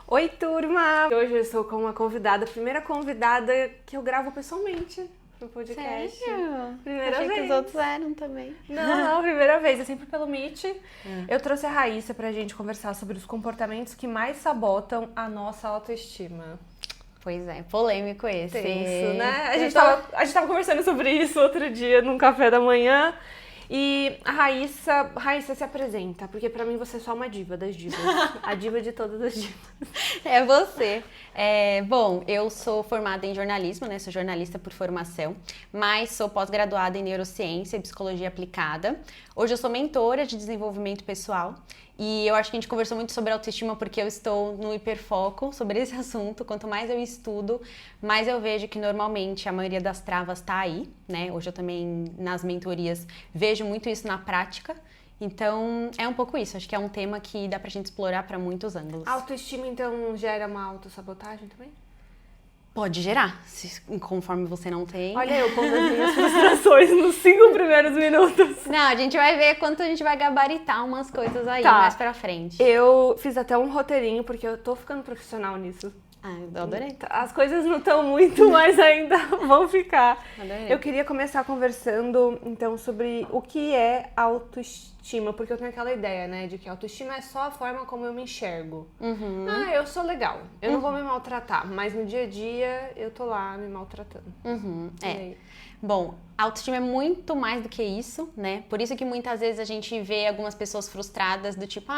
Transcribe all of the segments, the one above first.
Oi, turma! Hoje eu estou com uma convidada, a primeira convidada que eu gravo pessoalmente no podcast. Sério? Primeira Achei vez. que os outros eram também. Não, primeira vez, é sempre pelo Meet. Eu trouxe a Raíssa pra gente conversar sobre os comportamentos que mais sabotam a nossa autoestima. Pois é, polêmico esse. Tenso, né? A gente tava conversando sobre isso outro dia num café da manhã. E a Raíssa se apresenta, porque pra mim você é só uma diva das divas. A diva de todas as divas. É você. Bom, eu sou formada em jornalismo, né? Sou jornalista por formação, mas sou pós-graduada em neurociência e psicologia aplicada. Hoje eu sou mentora de desenvolvimento pessoal e eu acho que a gente conversou muito sobre autoestima porque eu estou no hiperfoco sobre esse assunto. Quanto mais eu estudo, mais eu vejo que normalmente a maioria das travas tá aí, né? Hoje eu também nas mentorias vejo muito isso na prática. Então, é um pouco isso. Acho que é um tema que dá pra gente explorar pra muitos ângulos. A autoestima, então, gera uma autossabotagem também? Pode gerar, conforme você não tem. Olha eu pondo as minhas frustrações nos 5 primeiros minutos. Não, a gente vai ver quanto a gente vai gabaritar umas coisas aí Tá. mais pra frente. Eu fiz até um roteirinho, porque eu tô ficando profissional nisso. Ah, eu adorei. As coisas não estão muito, mas ainda vão ficar. Adorei. Eu queria começar conversando, então, sobre o que é autoestima, porque eu tenho aquela ideia, né, de que autoestima é só a forma como eu me enxergo. Ah, eu sou legal, eu não vou me maltratar, mas no dia a dia eu tô lá me maltratando. E aí? Bom, a autoestima é muito mais do que isso, né? Por isso que muitas vezes a gente vê algumas pessoas frustradas do tipo,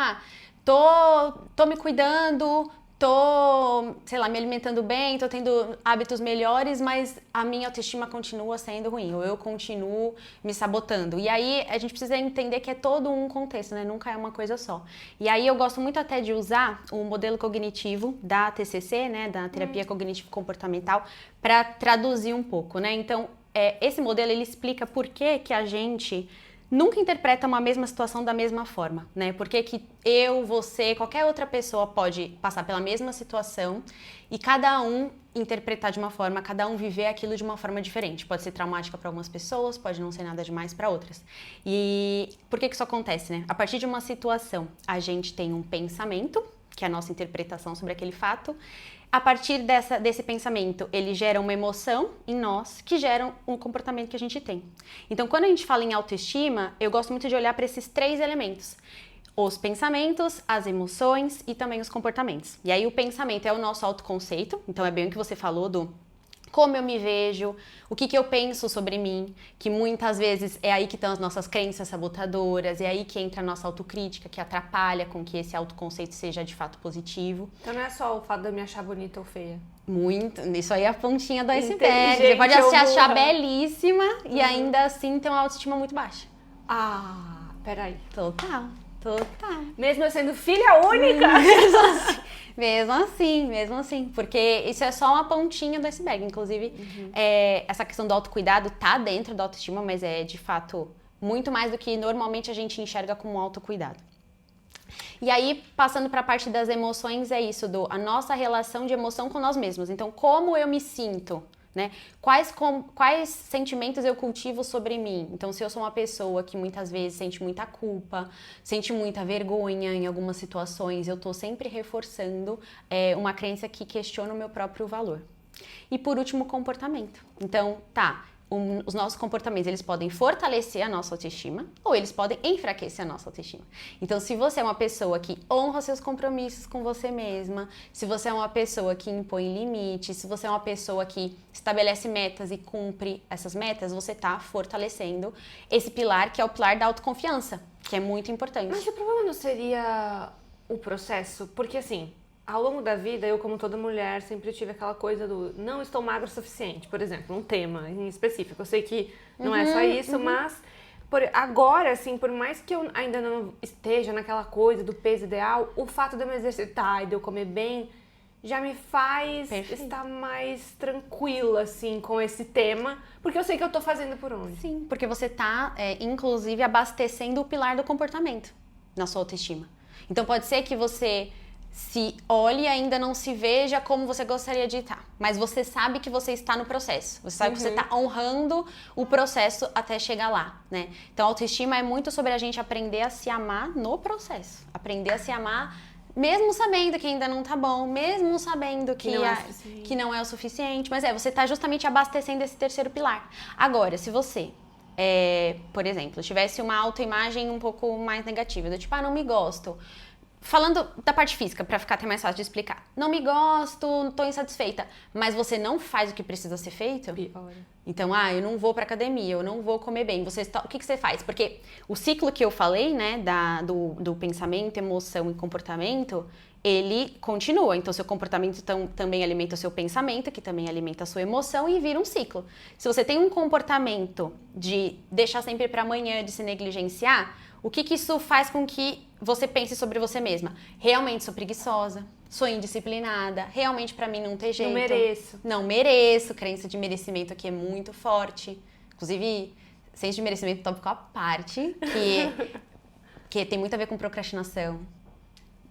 tô me cuidando, tô, sei lá, me alimentando bem, tô tendo hábitos melhores, mas a minha autoestima continua sendo ruim, ou eu continuo me sabotando. E aí a gente precisa entender que é todo um contexto, né? Nunca é uma coisa só. E aí eu gosto muito até de usar o modelo cognitivo da TCC, né? Da terapia cognitivo-comportamental, para traduzir um pouco, né? Então, esse modelo, ele explica por que a gente nunca interpreta uma mesma situação da mesma forma, né? Por que eu, você, qualquer outra pessoa pode passar pela mesma situação e cada um interpretar de uma forma, cada um viver aquilo de uma forma diferente. Pode ser traumática para algumas pessoas, pode não ser nada demais para outras. E por que isso acontece, né? A partir de uma situação, a gente tem um pensamento, que é a nossa interpretação sobre aquele fato. A partir desse pensamento, ele gera uma emoção em nós que gera um comportamento que a gente tem. Então, quando a gente fala em autoestima, eu gosto muito de olhar para esses 3 elementos. Os pensamentos, as emoções e também os comportamentos. E aí o pensamento é o nosso autoconceito, então é bem o que você falou do como eu me vejo, o que eu penso sobre mim, que muitas vezes é aí que estão as nossas crenças sabotadoras, é aí que entra a nossa autocrítica, que atrapalha com que esse autoconceito seja de fato positivo. Então não é só o fato de eu me achar bonita ou feia. Muito, isso aí é a pontinha do iceberg. Inteligente Você pode se ou achar burra. belíssima e ainda assim ter uma autoestima muito baixa. Ah, peraí. Total. Mesmo eu sendo filha única? Mesmo assim, porque isso é só uma pontinha do iceberg. Inclusive, essa questão do autocuidado tá dentro da autoestima, mas é de fato muito mais do que normalmente a gente enxerga como autocuidado. E aí, passando para a parte das emoções, é isso, a nossa relação de emoção com nós mesmos. Então, como eu me sinto? Né? Quais sentimentos eu cultivo sobre mim? Então, se eu sou uma pessoa que muitas vezes sente muita culpa, sente muita vergonha em algumas situações, eu estou sempre reforçando uma crença que questiona o meu próprio valor. E por último, comportamento. Então, os nossos comportamentos, eles podem fortalecer a nossa autoestima ou eles podem enfraquecer a nossa autoestima. Então, se você é uma pessoa que honra seus compromissos com você mesma, se você é uma pessoa que impõe limites, se você é uma pessoa que estabelece metas e cumpre essas metas, você está fortalecendo esse pilar que é o pilar da autoconfiança, que é muito importante. Mas o problema não seria o processo? Porque assim, ao longo da vida, eu como toda mulher sempre tive aquela coisa do não estou magra o suficiente, por exemplo, um tema em específico. Eu sei que não é só isso, mas agora, assim, por mais que eu ainda não esteja naquela coisa do peso ideal, o fato de eu me exercitar e de eu comer bem já me faz estar mais tranquila, assim, com esse tema, porque eu sei que eu tô fazendo por onde. Sim, porque você tá, inclusive, abastecendo o pilar do comportamento na sua autoestima. Então, pode ser que você se olhe e ainda não se veja como você gostaria de estar. Mas você sabe que você está no processo. Você sabe que você está honrando o processo até chegar lá, né? Então, a autoestima é muito sobre a gente aprender a se amar no processo. Aprender a se amar mesmo sabendo que ainda não tá bom, mesmo sabendo que não é o suficiente. Mas você tá justamente abastecendo esse terceiro pilar. Agora, se você, por exemplo, tivesse uma autoimagem um pouco mais negativa, do tipo, não me gosto. Falando da parte física, pra ficar até mais fácil de explicar. Não me gosto, tô insatisfeita. Mas você não faz o que precisa ser feito? Pior. Então, eu não vou pra academia, eu não vou comer bem. O que você faz? Porque o ciclo que eu falei, né, do pensamento, emoção e comportamento, ele continua. Então, seu comportamento também alimenta o seu pensamento, que também alimenta a sua emoção e vira um ciclo. Se você tem um comportamento de deixar sempre pra amanhã, de se negligenciar, o que isso faz com que você pense sobre você mesma? Realmente sou preguiçosa, sou indisciplinada, realmente pra mim não tem jeito. Não mereço, crença de merecimento aqui é muito forte. Inclusive, senso de merecimento tópico à parte, que tem muito a ver com procrastinação.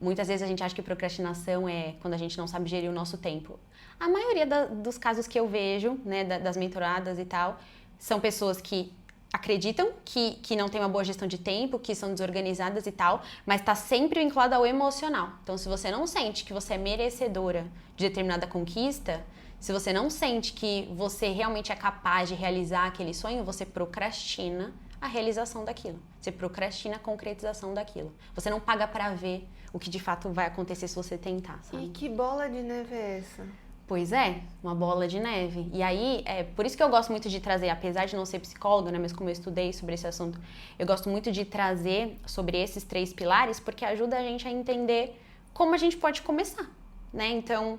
Muitas vezes a gente acha que procrastinação é quando a gente não sabe gerir o nosso tempo. A maioria dos casos que eu vejo, né, das mentoradas e tal, são pessoas que acreditam que não tem uma boa gestão de tempo, que são desorganizadas e tal, mas está sempre vinculado ao emocional. Então, se você não sente que você é merecedora de determinada conquista, se você não sente que você realmente é capaz de realizar aquele sonho, você procrastina a realização daquilo. Você procrastina a concretização daquilo. Você não paga para ver o que de fato vai acontecer se você tentar, sabe? E que bola de neve é essa? Pois é, uma bola de neve. E aí, por isso que eu gosto muito de trazer, apesar de não ser psicóloga, né, mas como eu estudei sobre esse assunto, eu gosto muito de trazer sobre esses 3 pilares, porque ajuda a gente a entender como a gente pode começar, né? Então,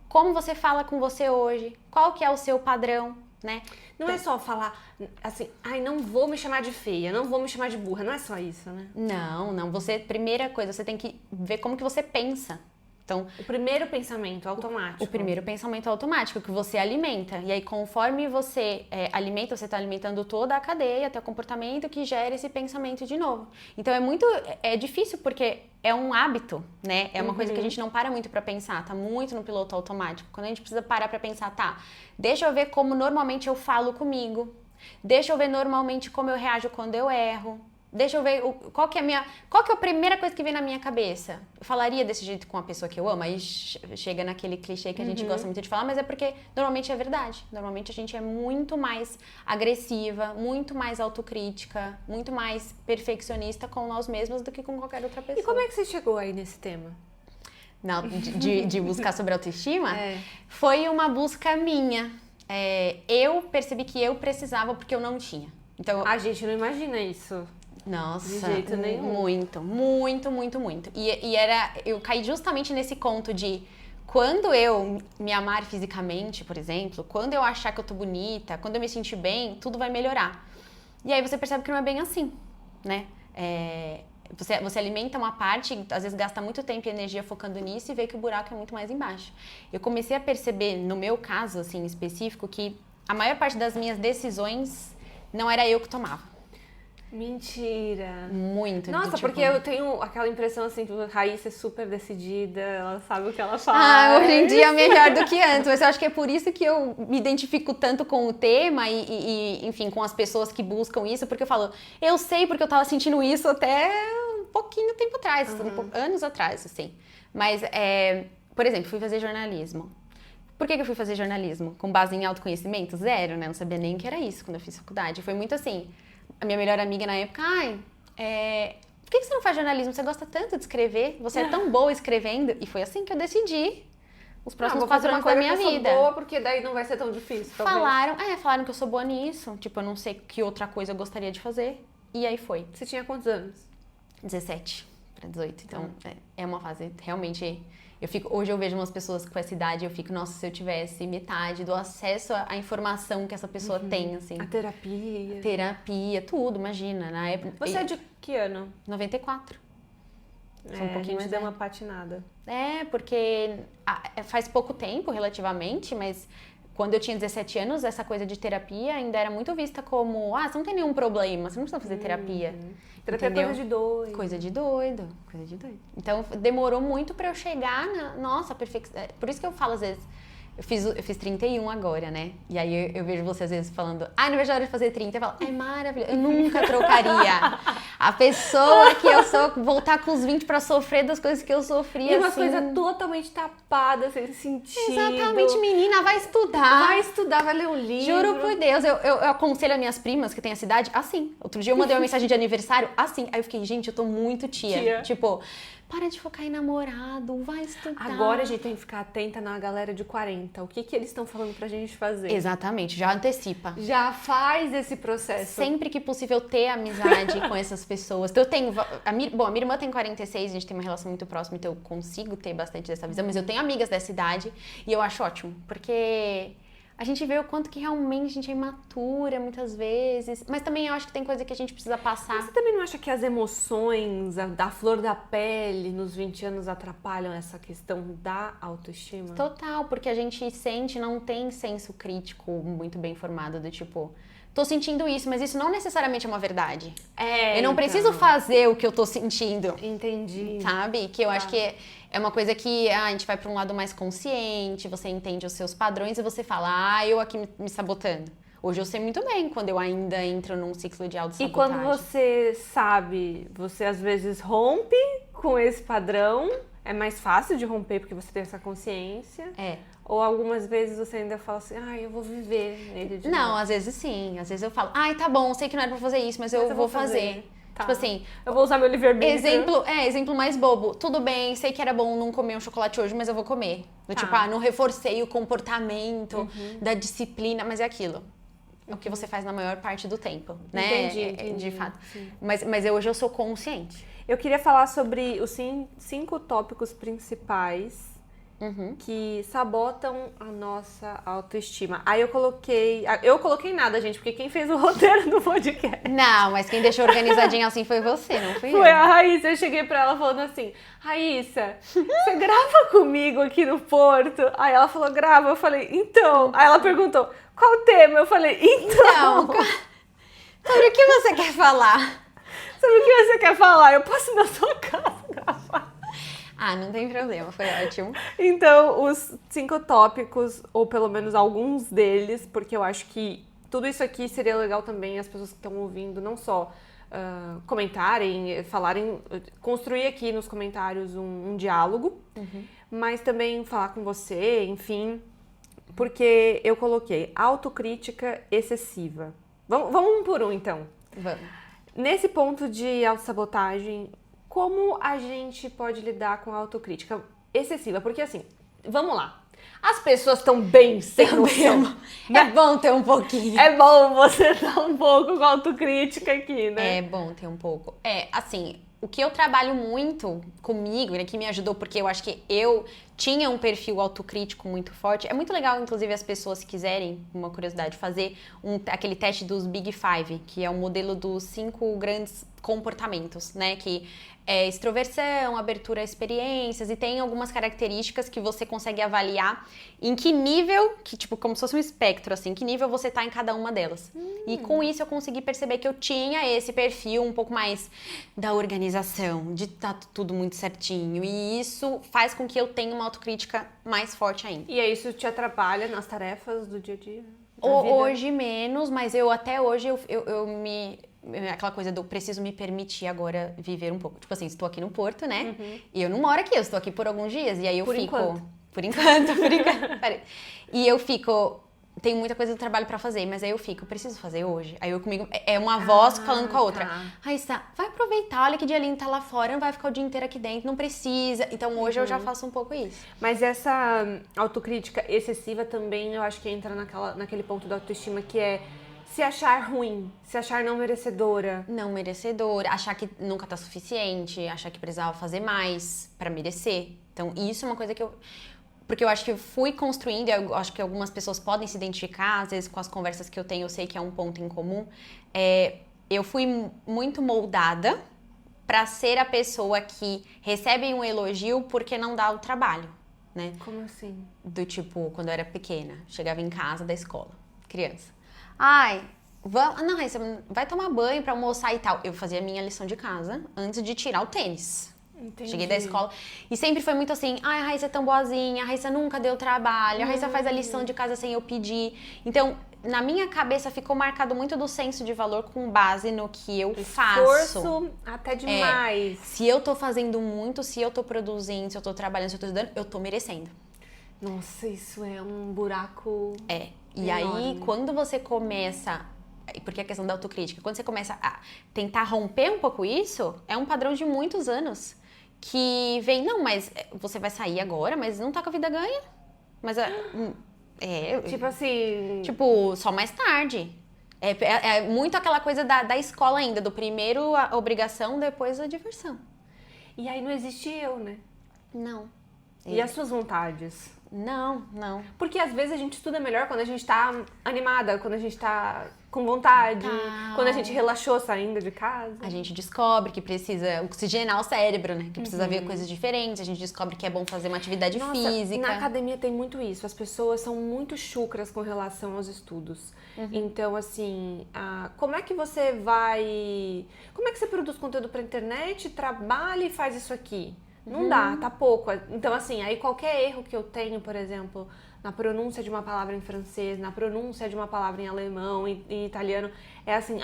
como você fala com você hoje, qual que é o seu padrão, né? Não é só falar assim, não vou me chamar de feia, não vou me chamar de burra, não é só isso, né? Não. Primeira coisa, você tem que ver como que você pensa. Então, o primeiro pensamento automático. O primeiro pensamento automático que você alimenta. E aí, conforme você alimenta, você está alimentando toda a cadeia, teu comportamento que gera esse pensamento de novo. Então, é difícil porque é um hábito, né? É uma coisa que a gente não para muito para pensar, tá muito no piloto automático. Quando a gente precisa parar para pensar, deixa eu ver como normalmente eu falo comigo, deixa eu ver normalmente como eu reajo quando eu erro. Deixa eu ver qual que é a primeira coisa que vem na minha cabeça. Eu falaria desse jeito com a pessoa que eu amo, aí chega naquele clichê que a gente gosta muito de falar, mas é porque normalmente é verdade. Normalmente a gente é muito mais agressiva, muito mais autocrítica, muito mais perfeccionista com nós mesmos do que com qualquer outra pessoa. E como é que você chegou aí nesse tema? Não, de buscar sobre autoestima? Foi uma busca minha. Eu percebi que eu precisava porque eu não tinha. Então, a gente não imagina isso. Nossa, de jeito nenhum. Muito. E eu caí justamente nesse conto de quando eu me amar fisicamente, por exemplo, quando eu achar que eu tô bonita, quando eu me sentir bem, tudo vai melhorar. E aí você percebe que não é bem assim, né? Você alimenta uma parte, às vezes gasta muito tempo e energia focando nisso e vê que o buraco é muito mais embaixo. Eu comecei a perceber, no meu caso, assim, específico, que a maior parte das minhas decisões não era eu que tomava. Mentira. Muito. Nossa, porque eu tenho aquela impressão assim, que a Raíssa é super decidida, ela sabe o que ela faz. Hoje em dia é melhor do que antes, mas eu acho que é por isso que eu me identifico tanto com o tema e enfim, com as pessoas que buscam isso, porque eu falo, eu sei porque eu tava sentindo isso até um pouquinho tempo atrás, anos atrás, assim. Mas, por exemplo, fui fazer jornalismo. Por que eu fui fazer jornalismo? Com base em autoconhecimento? Zero, né? Não sabia nem que era isso quando eu fiz faculdade. Foi muito assim... A minha melhor amiga na época, por que você não faz jornalismo? Você gosta tanto de escrever, você é tão boa escrevendo. E foi assim que eu decidi os próximos 4 anos da minha vida. Eu sou boa porque daí não vai ser tão difícil, talvez. Falaram que eu sou boa nisso. Tipo, eu não sei que outra coisa eu gostaria de fazer. E aí foi. Você tinha quantos anos? 17 para 18. Então, é uma fase realmente... Hoje eu vejo umas pessoas com essa idade e eu fico, nossa, se eu tivesse metade do acesso à informação que essa pessoa tem, assim. A terapia. Terapia, tudo, imagina. Na época, você é de que ano? 94. Um pouquinho mais deu uma patinada. Porque faz pouco tempo, relativamente, mas quando eu tinha 17 anos, essa coisa de terapia ainda era muito vista como, você não tem nenhum problema, você não precisa fazer terapia. Terapia é coisa de doido. Coisa de doido. Então, demorou muito pra eu chegar na... Nossa, perfeição. Por isso que eu falo, às vezes, Eu fiz 31 agora, né? E aí eu vejo você às vezes falando, não vejo a hora de fazer 30. Eu falo, é maravilhoso. Eu nunca trocaria a pessoa que eu sou, voltar com os 20 pra sofrer das coisas que eu sofri, E uma assim. coisa totalmente tapada, sem sentido. Exatamente, menina, vai estudar. Vai estudar, vai ler um livro. Juro por Deus, eu aconselho as minhas primas que têm essa idade assim. Outro dia eu mandei uma mensagem de aniversário assim. Aí eu fiquei, gente, eu tô muito tia. Tipo, para de focar em namorado, vai estudar. Agora a gente tem que ficar atenta na galera de 40. O que eles estão falando pra gente fazer? Exatamente, já antecipa. Já faz esse processo. Sempre que possível ter amizade com essas pessoas. Então, eu tenho. A minha irmã tem 46, a gente tem uma relação muito próxima, então eu consigo ter bastante dessa visão, mas eu tenho amigas dessa idade e eu acho ótimo, porque a gente vê o quanto que realmente a gente é imatura muitas vezes, mas também eu acho que tem coisa que a gente precisa passar. Você também não acha que as emoções, da flor da pele nos 20 anos atrapalham essa questão da autoestima? Total, porque a gente sente, não tem senso crítico muito bem formado do tipo, tô sentindo isso, mas isso não necessariamente é uma verdade. Eu não preciso fazer o que eu tô sentindo. Entendi. Sabe? Que eu acho que é uma coisa que a gente vai pra um lado mais consciente, você entende os seus padrões e você fala, eu aqui me sabotando. Hoje eu sei muito bem quando eu ainda entro num ciclo de autossabotagem. E quando você sabe, você às vezes rompe com esse padrão, é mais fácil de romper porque você tem essa consciência. Ou algumas vezes você ainda fala assim, eu vou viver nele de Não, novo. às vezes sim. Às vezes eu falo, tá bom, sei que não era pra fazer isso, mas eu vou fazer. Tá. Tipo assim, eu vou usar meu livre-arbítrio. Exemplo mais bobo. Tudo bem, sei que era bom não comer um chocolate hoje, mas eu vou comer. Tipo, não reforcei o comportamento da disciplina, mas é aquilo. É o que você faz na maior parte do tempo, né? Entendi. De fato. Mas hoje eu sou consciente. Eu queria falar sobre os 5 tópicos principais que sabotam a nossa autoestima. Aí eu coloquei nada, gente, porque quem fez o roteiro do podcast Não, mas quem deixou organizadinho assim foi você, não fui eu. foi a Raíssa. Eu cheguei pra ela falando assim, Raíssa, você grava comigo aqui no Porto? Aí ela falou, grava. Eu falei, então. Aí ela perguntou, qual o tema? Eu falei, então. Sobre o que você quer falar? Sobre o que você quer falar? Eu posso ir na sua casa gravar. Não tem problema, foi ótimo. Então, os 5 tópicos, ou pelo menos alguns deles, porque eu acho que tudo isso aqui seria legal também as pessoas que estão ouvindo, não só comentarem, falarem, construir aqui nos comentários um diálogo, mas também falar com você, enfim, porque eu coloquei autocrítica excessiva. Vamos um por um, então. Vamos. Nesse ponto de autossabotagem, como a gente pode lidar com a autocrítica excessiva? Porque assim, vamos lá. As pessoas estão bem sem noção. É bom ter um pouquinho. É bom você dar um pouco com autocrítica aqui, né? É bom ter um pouco. Assim, o que eu trabalho muito comigo, né, que me ajudou, porque eu acho que eu tinha um perfil autocrítico muito forte. É muito legal, inclusive, as pessoas, se quiserem, uma curiosidade, fazer aquele teste dos Big Five, que é o modelo dos 5 grandes comportamentos, né? Que é extroversão, abertura a experiências, e tem algumas características que você consegue avaliar em que nível, que tipo, como se fosse um espectro, assim, que nível você tá em cada uma delas. E com isso eu consegui perceber que eu tinha esse perfil um pouco mais da organização, de tá tudo muito certinho, e isso faz com que eu tenha uma autocrítica mais forte ainda. E aí isso te atrapalha nas tarefas do dia a dia? Hoje menos, mas até hoje eu me... Aquela coisa do preciso me permitir agora viver um pouco. Tipo assim, estou aqui no Porto, né? E eu não moro aqui, eu estou aqui por alguns dias. E aí eu fico... Por enquanto. E eu fico... Tenho muita coisa do trabalho pra fazer, mas aí eu fico, preciso fazer hoje. Aí eu comigo... É uma voz falando com a outra. Raíssa, vai aproveitar, olha que dia lindo tá lá fora, não vai ficar o dia inteiro aqui dentro, não precisa. Então hoje eu já faço um pouco isso. Mas essa autocrítica excessiva também, eu acho que entra naquele ponto da autoestima que é se achar ruim, se achar não merecedora. Não merecedora, achar que nunca tá suficiente, achar que precisava fazer mais pra merecer. Então isso é uma coisa que porque eu acho que eu fui construindo, eu acho que algumas pessoas podem se identificar, às vezes com as conversas que eu tenho, eu sei que é um ponto em comum. Eu fui muito moldada pra ser a pessoa que recebe um elogio porque não dá o trabalho, né? Como assim? Do tipo, quando eu era pequena, chegava em casa da escola, criança. Raíssa, vai tomar banho pra almoçar e tal. Eu fazia a minha lição de casa antes de tirar o tênis. Entendi. Cheguei da escola e sempre foi muito assim, ai, a Raíssa é tão boazinha, a Raíssa nunca deu trabalho, a Raíssa faz a lição de casa sem eu pedir. Então, na minha cabeça ficou marcado muito do senso de valor com base no que eu faço. Esforço até demais. Se eu tô fazendo muito, se eu tô produzindo, se eu tô trabalhando, se eu tô estudando, eu tô merecendo. Nossa, isso é um buraco E enorme. aí, quando você começa... Porque a questão da autocrítica, quando você começa a tentar romper um pouco isso, é um padrão de muitos anos. Que vem, não, mas você vai sair agora, mas não tá com a vida ganha. Mas Tipo assim... Tipo, só mais tarde. É muito aquela coisa da escola ainda, do primeiro a obrigação, depois a diversão. E aí não existe eu, né? Não. E as suas vontades? Não. Porque às vezes a gente estuda melhor quando a gente tá animada, quando a gente tá com vontade, quando a gente relaxou saindo de casa. A gente descobre que precisa oxigenar o cérebro, né? Que precisa ver coisas diferentes. A gente descobre que é bom fazer uma atividade física. Na academia tem muito isso. As pessoas são muito chucras com relação aos estudos. Então, assim, como é que você vai... Como é que você produz conteúdo pra internet, trabalha e faz isso aqui? Não dá, tá pouco. Então, assim, aí qualquer erro que eu tenho, por exemplo, na pronúncia de uma palavra em francês, na pronúncia de uma palavra em alemão e italiano, é assim,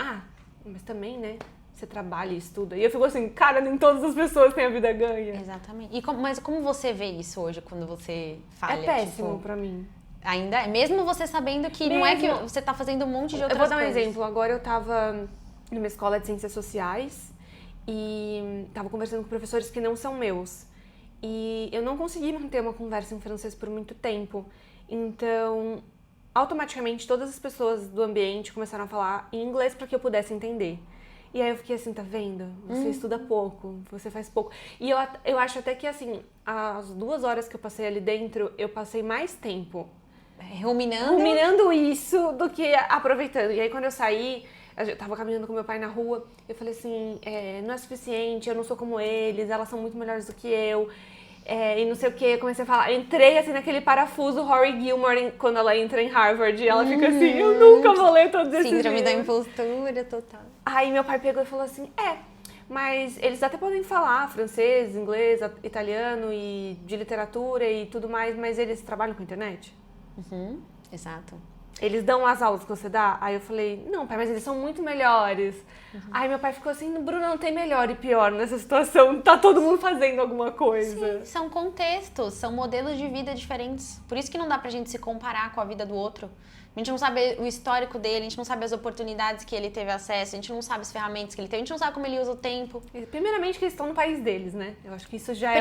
mas também, né? Você trabalha e estuda. E eu fico assim, cara, nem todas as pessoas têm a vida ganha. Exatamente. Mas como você vê isso hoje, quando você falha? É péssimo pra mim. Ainda é? Mesmo você sabendo que não é que você tá fazendo um monte de outras coisas. Eu vou dar um exemplo. Agora eu tava numa escola de ciências sociais e tava conversando com professores que não são meus. E eu não consegui manter uma conversa em francês por muito tempo. Então, automaticamente, todas as pessoas do ambiente começaram a falar em inglês para que eu pudesse entender. E aí eu fiquei assim, tá vendo? Você estuda pouco, você faz pouco. E eu acho até que, assim, as 2 horas que eu passei ali dentro, eu passei mais tempo ruminando isso do que aproveitando. E aí quando eu saí, eu tava caminhando com meu pai na rua, eu falei assim, não é suficiente, eu não sou como elas são muito melhores do que eu. E não sei o que, eu comecei a falar, entrei assim naquele parafuso Rory Gilmore quando ela entra em Harvard e ela fica assim, eu nunca vou ler todos esses Síndrome da livros. impostura total. Aí meu pai pegou e falou assim, mas eles até podem falar francês, inglês, italiano e de literatura e tudo mais, mas eles trabalham com internet? Exato. Eles dão as aulas que você dá? Aí eu falei, não, pai, mas eles são muito melhores. Aí meu pai ficou assim, Bruna, não tem melhor e pior nessa situação. Tá todo mundo fazendo alguma coisa. Sim, são contextos, são modelos de vida diferentes. Por isso que não dá pra gente se comparar com a vida do outro. A gente não sabe o histórico dele, a gente não sabe as oportunidades que ele teve acesso, a gente não sabe as ferramentas que ele teve, a gente não sabe como ele usa o tempo. Primeiramente que eles estão no país deles, né? Eu acho que isso já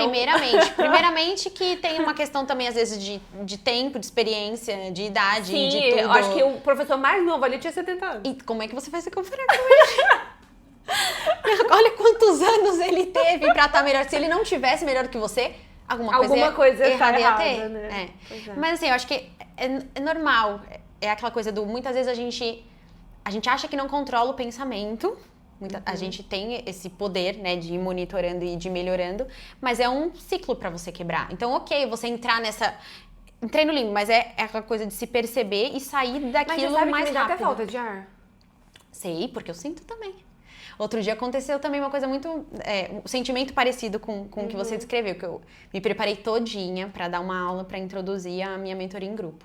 Primeiramente que tem uma questão também, às vezes, de tempo, de experiência, de idade, Sim, de tudo. Eu acho que o professor mais novo ali tinha 70 anos. E como é que você vai se comparar com ele? Olha quantos anos ele teve pra estar melhor. Se ele não tivesse melhor do que você, alguma coisa tá ia errada, ter. né? Pois é. Mas assim, eu acho que é normal. É aquela coisa do... Muitas vezes a gente acha que não controla o pensamento. A gente tem esse poder, né, de ir monitorando e de ir melhorando. Mas é um ciclo pra você quebrar. Então, ok, você entrar nessa... Entrei no limbo, mas é aquela coisa de se perceber e sair daquilo mas mais que me dá rápido. até falta de ar. Sei, porque eu sinto também. Outro dia aconteceu também uma coisa muito... um sentimento parecido com o que você descreveu. Que eu me preparei todinha pra dar uma aula pra introduzir a minha mentoria em grupo.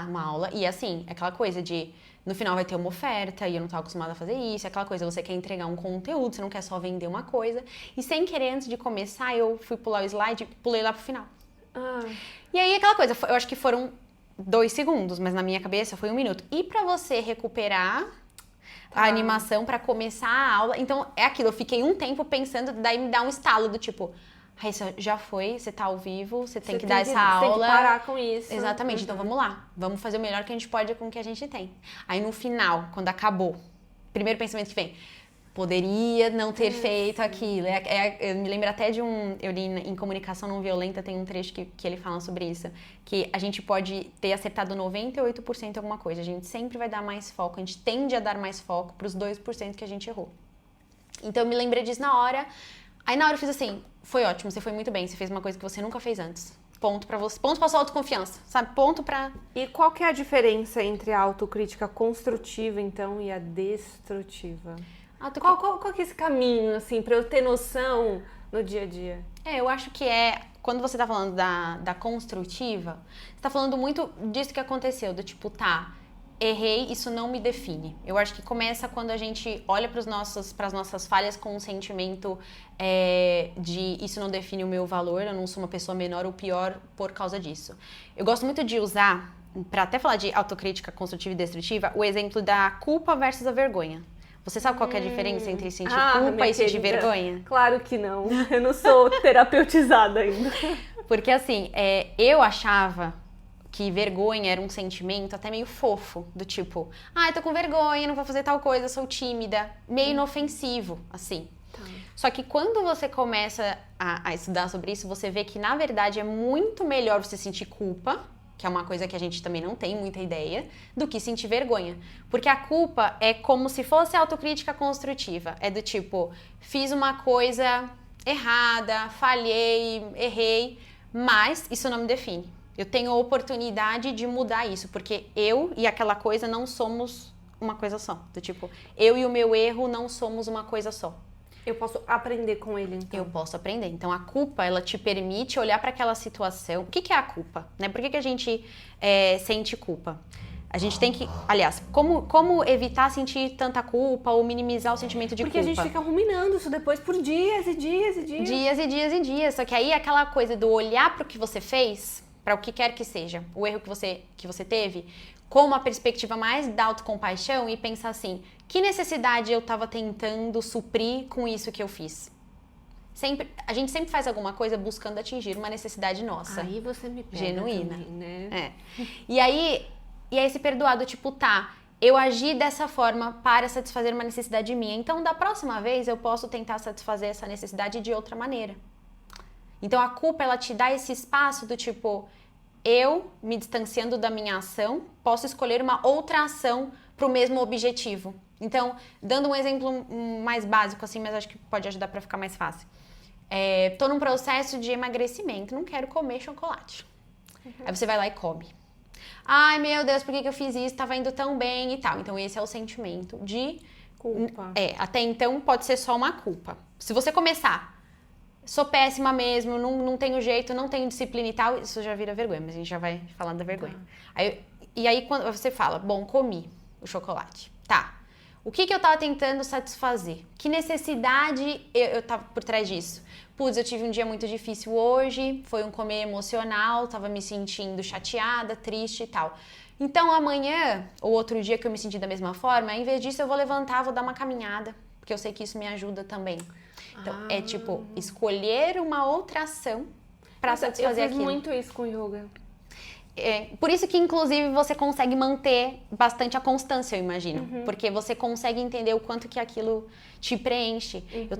Uma aula. E assim, aquela coisa de... No final vai ter uma oferta e eu não estava acostumada a fazer isso. Aquela coisa, você quer entregar um conteúdo, você não quer só vender uma coisa. E sem querer, antes de começar, eu fui pular o slide e pulei lá pro final. E aí, aquela coisa, eu acho que foram 2 segundos, mas na minha cabeça foi 1 minuto. E pra você recuperar a animação pra começar a aula... Então, é aquilo, eu fiquei um tempo pensando, daí me dá um estalo do tipo... Raíssa, já foi, você tá ao vivo, você tem que dar essa aula. Tem que parar com isso. Exatamente, então vamos lá. Vamos fazer o melhor que a gente pode com o que a gente tem. Aí no final, quando acabou, primeiro pensamento que vem, poderia não ter feito aquilo. Eu me lembro até de eu li em Comunicação Não Violenta, tem um trecho que ele fala sobre isso, que a gente pode ter acertado 98% alguma coisa, a gente sempre vai dar mais foco, a gente tende a dar mais foco pros 2% que a gente errou. Então eu me lembrei disso na hora. Aí na hora eu fiz assim, foi ótimo, você foi muito bem, você fez uma coisa que você nunca fez antes. Ponto pra você, ponto pra sua autoconfiança, sabe? Ponto pra... E qual que é a diferença entre a autocrítica construtiva, então, e a destrutiva? Qual que é esse caminho, assim, pra eu ter noção no dia a dia? Eu acho que quando você tá falando da construtiva, você tá falando muito disso que aconteceu, do tipo, errei, isso não me define. Eu acho que começa quando a gente olha para as nossas falhas com um sentimento de isso não define o meu valor, eu não sou uma pessoa menor ou pior por causa disso. Eu gosto muito de usar, para até falar de autocrítica construtiva e destrutiva, o exemplo da culpa versus a vergonha. Você sabe qual que é a diferença entre sentir culpa e sentir vergonha? Claro que não. Eu não sou terapeutizada ainda. Porque assim, eu achava que vergonha era um sentimento até meio fofo, do tipo, eu tô com vergonha, não vou fazer tal coisa, sou tímida, meio inofensivo, assim. Tá. Só que quando você começa a estudar sobre isso, você vê que na verdade é muito melhor você sentir culpa, que é uma coisa que a gente também não tem muita ideia, do que sentir vergonha. Porque a culpa é como se fosse autocrítica construtiva. É do tipo, fiz uma coisa errada, falhei, errei, mas isso não me define. Eu tenho a oportunidade de mudar isso, porque eu e aquela coisa não somos uma coisa só. Do tipo, eu e o meu erro não somos uma coisa só. Eu posso aprender com ele, então. Eu posso aprender. Então, a culpa, ela te permite olhar para aquela situação. O que é a culpa? Né? Por que a gente sente culpa? A gente tem que... Aliás, como evitar sentir tanta culpa ou minimizar o sentimento de culpa? Porque a gente fica ruminando isso depois por dias e dias e dias. Dias e dias e dias. Só que aí, aquela coisa do olhar para o que você fez, para o que quer que seja, o erro que você teve, com uma perspectiva mais da autocompaixão e pensar assim, que necessidade eu estava tentando suprir com isso que eu fiz? A gente sempre faz alguma coisa buscando atingir uma necessidade nossa. Aí você me pega genuína, também, né? E aí se perdoar do tipo, eu agi dessa forma para satisfazer uma necessidade minha. Então, da próxima vez, eu posso tentar satisfazer essa necessidade de outra maneira. Então, a culpa, ela te dá esse espaço do tipo, eu, me distanciando da minha ação, posso escolher uma outra ação para o mesmo objetivo. Então, dando um exemplo mais básico, assim, mas acho que pode ajudar para ficar mais fácil. Tô num processo de emagrecimento, não quero comer chocolate. Aí você vai lá e come. Ai, meu Deus, por que eu fiz isso? Tava indo tão bem e tal. Então, esse é o sentimento de culpa. Até então, pode ser só uma culpa. Se você começar... Sou péssima mesmo, não tenho jeito, não tenho disciplina e tal. Isso já vira vergonha, mas a gente já vai falando da vergonha. E aí, quando você fala, bom, comi o chocolate. O que eu tava tentando satisfazer? Que necessidade eu tava por trás disso? Putz, eu tive um dia muito difícil hoje, foi um comer emocional, tava me sentindo chateada, triste e tal. Então, amanhã, ou outro dia que eu me senti da mesma forma, em vez disso, eu vou levantar, vou dar uma caminhada, porque eu sei que isso me ajuda também. Então, é tipo, escolher uma outra ação para satisfazer aquilo. Eu fiz muito isso com yoga. Por isso que, inclusive, você consegue manter bastante a constância, eu imagino. Porque você consegue entender o quanto que aquilo te preenche. Eu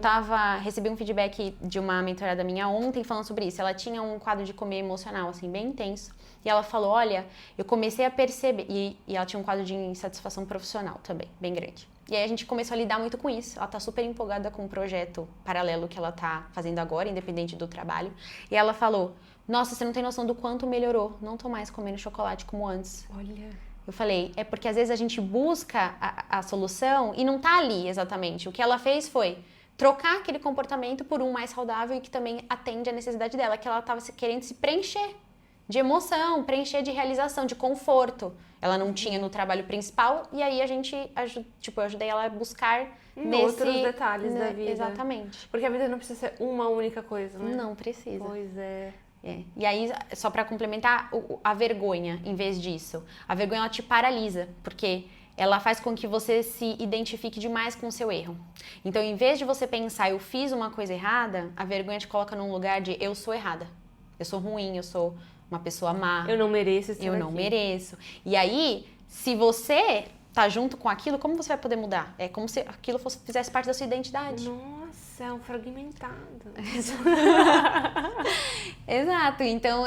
recebi um feedback de uma mentorada minha ontem falando sobre isso. Ela tinha um quadro de comer emocional, assim, bem intenso. E ela falou, olha, eu comecei a perceber... E ela tinha um quadro de insatisfação profissional também, bem grande. E aí a gente começou a lidar muito com isso. Ela tá super empolgada com um projeto paralelo que ela tá fazendo agora, independente do trabalho. E ela falou, nossa, você não tem noção do quanto melhorou. Não tô mais comendo chocolate como antes. Olha. Eu falei, é porque às vezes a gente busca a solução e não tá ali exatamente. O que ela fez foi trocar aquele comportamento por um mais saudável e que também atende à necessidade dela, que ela tava querendo se preencher de emoção, preencher de realização, de conforto. Ela não tinha no trabalho principal e aí a gente, eu ajudei ela a buscar outros detalhes da vida. Exatamente. Porque a vida não precisa ser uma única coisa, né? Não precisa. Pois é. E aí, só pra complementar, a vergonha, em vez disso. A vergonha, ela te paralisa, porque ela faz com que você se identifique demais com o seu erro. Então, em vez de você pensar, eu fiz uma coisa errada, a vergonha te coloca num lugar de eu sou errada. Eu sou ruim, eu sou uma pessoa má. Eu não mereço isso. Eu não mereço. E aí, se você tá junto com aquilo, como você vai poder mudar? É como se aquilo fizesse parte da sua identidade. Nossa, é um fragmentado. Exato. Então,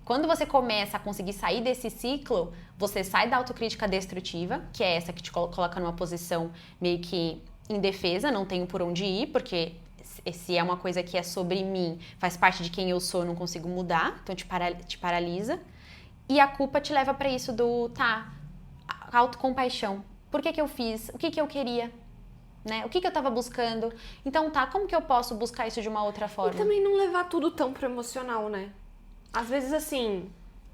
quando você começa a conseguir sair desse ciclo, você sai da autocrítica destrutiva, que é essa que te coloca numa posição meio que indefesa, não tenho por onde ir, porque se é uma coisa que é sobre mim, faz parte de quem eu sou, eu não consigo mudar, então te paralisa. E a culpa te leva para isso a autocompaixão. Por que eu fiz? O que eu queria? né? O que eu tava buscando? Então tá, como que eu posso buscar isso de uma outra forma? E também não levar tudo tão pro emocional, né? Às vezes, assim,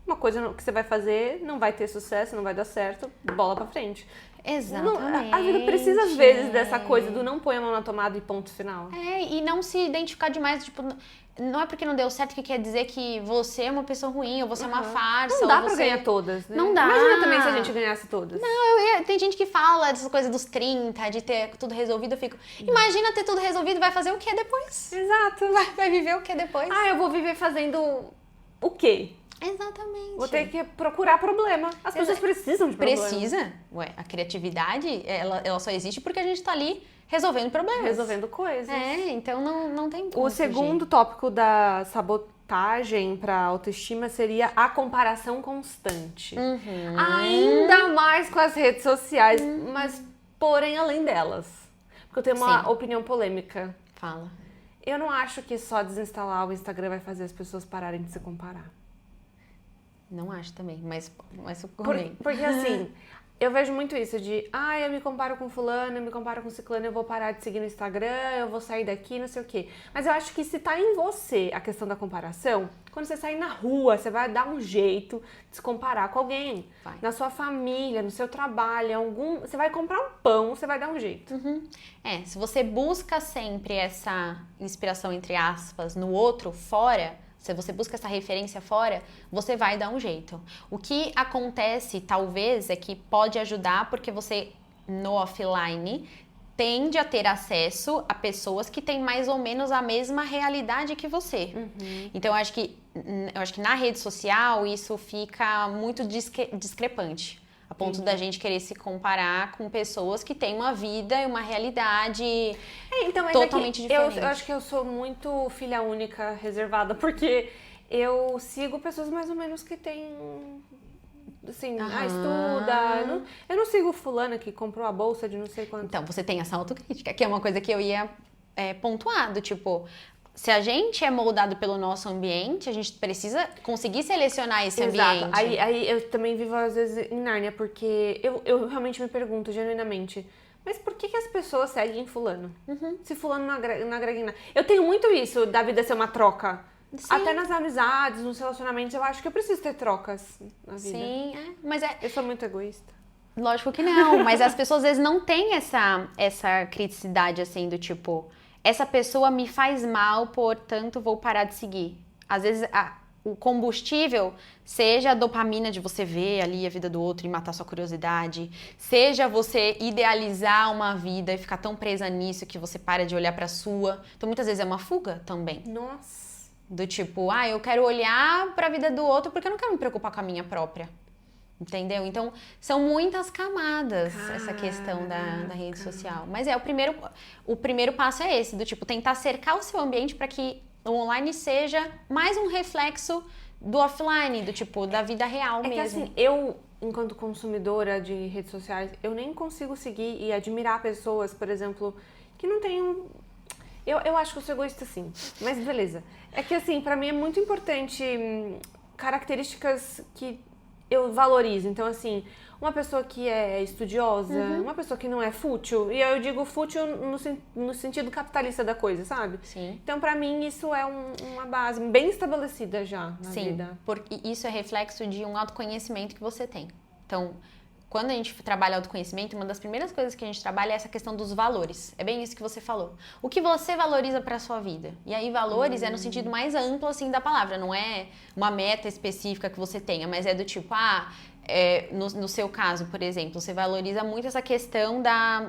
uma coisa que você vai fazer não vai ter sucesso, não vai dar certo, bola pra frente. Exatamente. A vida precisa, às vezes, dessa coisa do não põe a mão na tomada e ponto final. E não se identificar demais, tipo, não é porque não deu certo que quer dizer que você é uma pessoa ruim, ou você é uma farsa. Não dá ou pra você... ganhar todas, né? Não dá. Imagina também se a gente ganhasse todas. Tem gente que fala dessa coisa dos 30, de ter tudo resolvido, eu fico, imagina ter tudo resolvido, vai fazer o que depois? Exato. Vai viver o que depois? Eu vou viver fazendo o quê? Exatamente. Vou ter que procurar problema. As pessoas precisam de problema. Precisa. Ué, a criatividade, ela só existe porque a gente tá ali resolvendo problemas. Resolvendo coisas. Então não tem como O segundo tópico da sabotagem para autoestima seria a comparação constante. Ainda mais com as redes sociais, mas porém além delas. Porque eu tenho uma opinião polêmica. Fala. Eu não acho que só desinstalar o Instagram vai fazer as pessoas pararem de se comparar. Não acho também, mas porque assim, eu vejo muito isso de, eu me comparo com fulano, eu me comparo com ciclano, eu vou parar de seguir no Instagram, eu vou sair daqui, não sei o quê. Mas eu acho que se tá em você a questão da comparação, quando você sair na rua, você vai dar um jeito de se comparar com alguém. Vai. Na sua família, no seu trabalho, você vai comprar um pão, você vai dar um jeito. Se você busca sempre essa inspiração, entre aspas, no outro, fora... Se você busca essa referência fora, você vai dar um jeito. O que acontece, talvez, é que pode ajudar porque você, no offline, tende a ter acesso a pessoas que têm mais ou menos a mesma realidade que você. Então, eu acho que na rede social isso fica muito discrepante. A ponto da gente querer se comparar com pessoas que têm uma vida e uma realidade totalmente diferente. Eu acho que eu sou muito filha única, reservada, porque eu sigo pessoas mais ou menos que têm, assim, estuda. Eu não sigo fulana que comprou a bolsa de não sei quanto. Então, você tem essa autocrítica, que é uma coisa que eu ia pontuar, do tipo... Se a gente é moldado pelo nosso ambiente, a gente precisa conseguir selecionar esse ambiente. Aí eu também vivo, às vezes, em Nárnia, porque eu realmente me pergunto, genuinamente, mas por que as pessoas seguem fulano? Se fulano não agrega em nada. Eu tenho muito isso, da vida ser uma troca. Sim. Até nas amizades, nos relacionamentos, eu acho que eu preciso ter trocas na vida. Sim, Eu sou muito egoísta. Lógico que não, mas as pessoas, às vezes, não têm essa criticidade, assim, do tipo... Essa pessoa me faz mal, portanto vou parar de seguir. Às vezes o combustível, seja a dopamina de você ver ali a vida do outro e matar sua curiosidade, seja você idealizar uma vida e ficar tão presa nisso que você para de olhar pra sua. Então muitas vezes é uma fuga também. Nossa. Do tipo, eu quero olhar pra vida do outro porque eu não quero me preocupar com a minha própria. Entendeu? Então, são muitas camadas essa questão da rede social. Mas o primeiro passo é esse, do tipo, tentar cercar o seu ambiente para que o online seja mais um reflexo do offline, do tipo, da vida real mesmo. Que assim, eu, enquanto consumidora de redes sociais, eu nem consigo seguir e admirar pessoas, por exemplo, que não têm... Eu acho que eu sou egoísta sim, mas beleza. É que assim, pra mim é muito importante características que eu valorizo. Então, assim, uma pessoa que é estudiosa, uma pessoa que não é fútil, e eu digo fútil no sentido capitalista da coisa, sabe? Sim. Então, pra mim, isso é uma base bem estabelecida já na vida. Sim, porque isso é reflexo de um autoconhecimento que você tem. Então, quando a gente trabalha autoconhecimento, uma das primeiras coisas que a gente trabalha é essa questão dos valores. É bem isso que você falou. O que você valoriza para a sua vida? E aí, valores é no sentido mais amplo, assim, da palavra. Não é uma meta específica que você tenha, mas é do tipo, no seu caso, por exemplo, você valoriza muito essa questão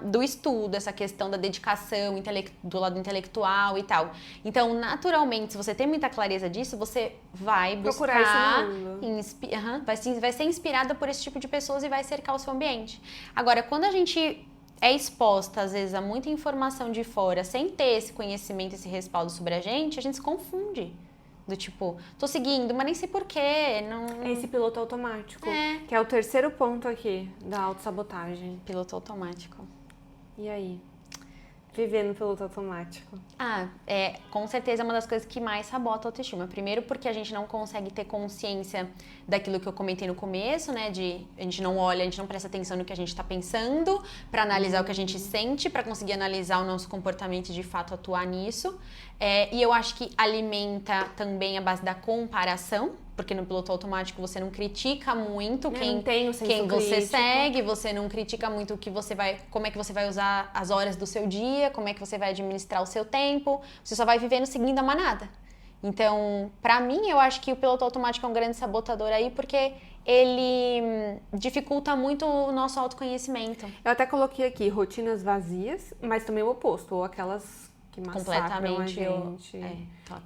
do estudo, essa questão da dedicação, do lado intelectual e tal. Então, naturalmente, se você tem muita clareza disso, você vai procurar buscar... isso no mundo. Vai ser inspirada por esse tipo de pessoas e vai cercar o seu ambiente. Agora, quando a gente é exposta, às vezes, a muita informação de fora, sem ter esse conhecimento, esse respaldo sobre a gente se confunde. Do tipo, tô seguindo, mas nem sei porquê. Não... É esse piloto automático, que é o terceiro ponto aqui da autossabotagem. Piloto automático. E aí? viver no piloto automático? Com certeza é uma das coisas que mais sabota a autoestima. Primeiro porque a gente não consegue ter consciência daquilo que eu comentei no começo, né? A gente não olha, a gente não presta atenção no que a gente tá pensando pra analisar o que a gente sente, pra conseguir analisar o nosso comportamento e de fato atuar nisso. E eu acho que alimenta também a base da comparação, porque no piloto automático você não critica muito quem você segue, você não critica muito o que você vai, como é que você vai usar as horas do seu dia, como é que você vai administrar o seu tempo, você só vai vivendo seguindo a manada. Então, pra mim, eu acho que o piloto automático é um grande sabotador aí, porque ele dificulta muito o nosso autoconhecimento. Eu até coloquei aqui rotinas vazias, mas também o oposto, ou aquelas que massacram a gente.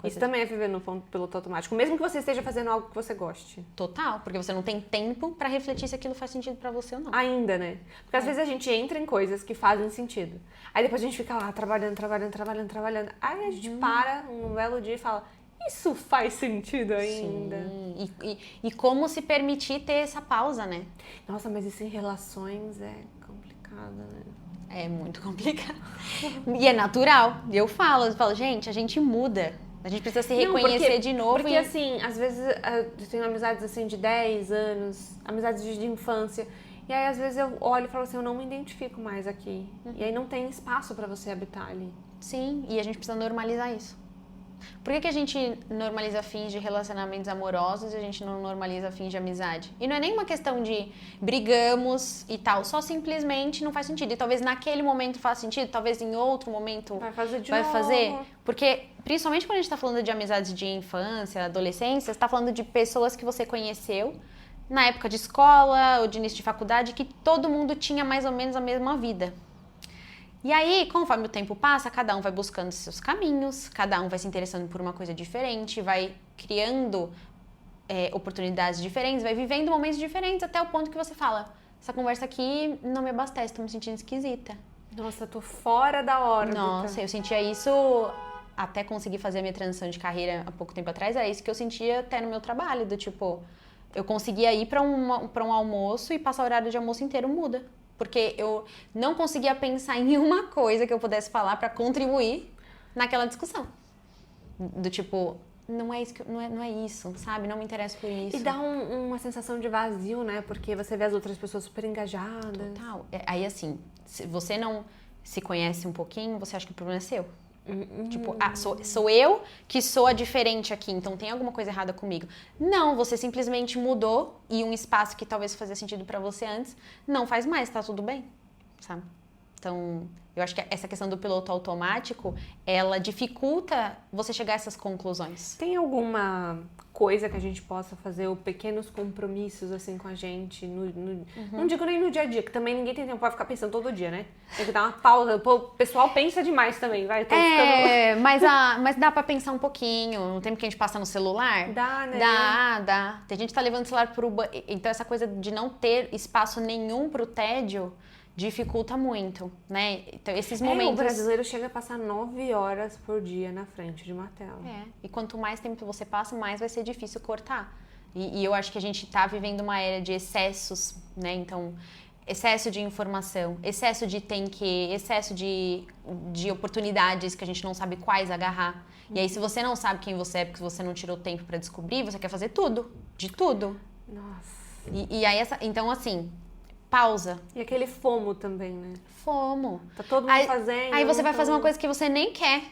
Isso também é viver no piloto automático, mesmo que você esteja fazendo algo que você goste. Total, porque você não tem tempo pra refletir se aquilo faz sentido pra você ou não. Ainda, né? Porque às vezes a gente entra em coisas que fazem sentido. Aí depois a gente fica lá trabalhando. Aí a gente para um belo dia e fala, isso faz sentido ainda? Sim. E como se permitir ter essa pausa, né? Nossa, mas isso em relações é complicado, né? É muito complicado. E é natural. Eu falo, gente, a gente muda. A gente precisa se reconhecer de novo. Porque assim, às vezes eu tenho amizades assim de 10 anos, amizades de infância. E aí às vezes eu olho e falo assim, eu não me identifico mais aqui. E aí não tem espaço pra você habitar ali. Sim, e a gente precisa normalizar isso. Por que a gente normaliza fins de relacionamentos amorosos e a gente não normaliza fins de amizade? E não é nem uma questão de brigamos e tal, só simplesmente não faz sentido. E talvez naquele momento faça sentido, talvez em outro momento vai fazer fazer. Porque, principalmente quando a gente tá falando de amizades de infância, adolescência, você tá falando de pessoas que você conheceu na época de escola ou de início de faculdade, que todo mundo tinha mais ou menos a mesma vida. E aí, conforme o tempo passa, cada um vai buscando seus caminhos, cada um vai se interessando por uma coisa diferente, vai criando oportunidades diferentes, vai vivendo momentos diferentes, até o ponto que você fala, essa conversa aqui não me abastece, tô me sentindo esquisita. Nossa, eu tô fora da órbita. Nossa, eu sentia isso até conseguir fazer a minha transição de carreira há pouco tempo atrás, era isso que eu sentia até no meu trabalho, do tipo, eu conseguia ir pra um almoço e passar o horário de almoço inteiro muda. Porque eu não conseguia pensar em uma coisa que eu pudesse falar pra contribuir naquela discussão. Do tipo, não é isso, não é isso, sabe? Não me interessa por isso. E dá uma sensação de vazio, né? Porque você vê as outras pessoas super engajadas. Total. Aí assim, se você não se conhece um pouquinho, você acha que o problema é seu. Tipo, sou eu que sou a diferente aqui, então tem alguma coisa errada comigo. Não, você simplesmente mudou e um espaço que talvez fazia sentido pra você antes, não faz mais, tá tudo bem, sabe? Então, eu acho que essa questão do piloto automático, ela dificulta você chegar a essas conclusões. Tem alguma coisa que a gente possa fazer, ou pequenos compromissos assim com a gente, não digo nem no dia a dia, que também ninguém tem tempo pra ficar pensando todo dia, né? Tem que dar uma pausa, o pessoal pensa demais também, vai. Mas dá pra pensar um pouquinho, no tempo que a gente passa no celular. Dá, né? Dá. Tem gente que tá levando o celular pro banho, então essa coisa de não ter espaço nenhum pro tédio dificulta muito, né? Então, esses momentos... O brasileiro chega a passar 9 horas por dia na frente de uma tela. E quanto mais tempo você passa, mais vai ser difícil cortar. E eu acho que a gente tá vivendo uma era de excessos, né? Então, excesso de informação, excesso de tem que, excesso de oportunidades que a gente não sabe quais agarrar. E aí, se você não sabe quem você é, porque você não tirou tempo pra descobrir, você quer fazer tudo, de tudo. Nossa. E aí, então assim... Pausa. E aquele FOMO também, né? FOMO. Tá todo mundo fazendo. Aí você vai fazer uma coisa que você nem quer.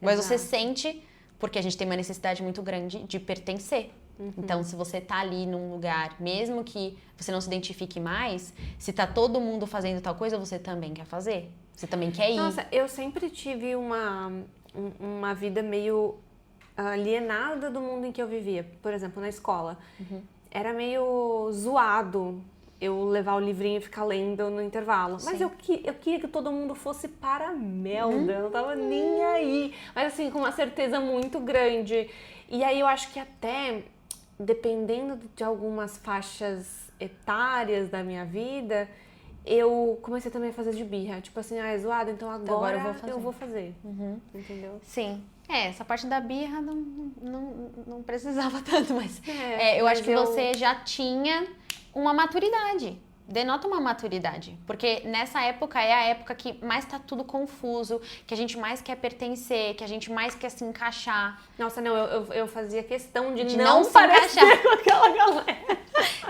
Mas você sente, porque a gente tem uma necessidade muito grande de pertencer. Então, se você tá ali num lugar, mesmo que você não se identifique mais, se tá todo mundo fazendo tal coisa, você também quer fazer. Você também quer ir. Nossa, eu sempre tive uma vida meio alienada do mundo em que eu vivia. Por exemplo, na escola. Era meio zoado eu levar o livrinho e ficar lendo no intervalo. Sim. Mas eu queria que todo mundo fosse para melda, eu não tava nem aí. Mas assim, com uma certeza muito grande. E aí eu acho que até, dependendo de algumas faixas etárias da minha vida, eu comecei também a fazer de birra. Tipo assim, é zoado, então agora eu vou fazer. Entendeu? Sim. Essa parte da birra não precisava tanto, mas eu acho que você já tinha uma maturidade. denota uma maturidade. Porque nessa época é a época que mais tá tudo confuso, que a gente mais quer pertencer, que a gente mais quer se encaixar. Nossa, não, eu fazia questão de não não se parecer encaixar. com aquela galera.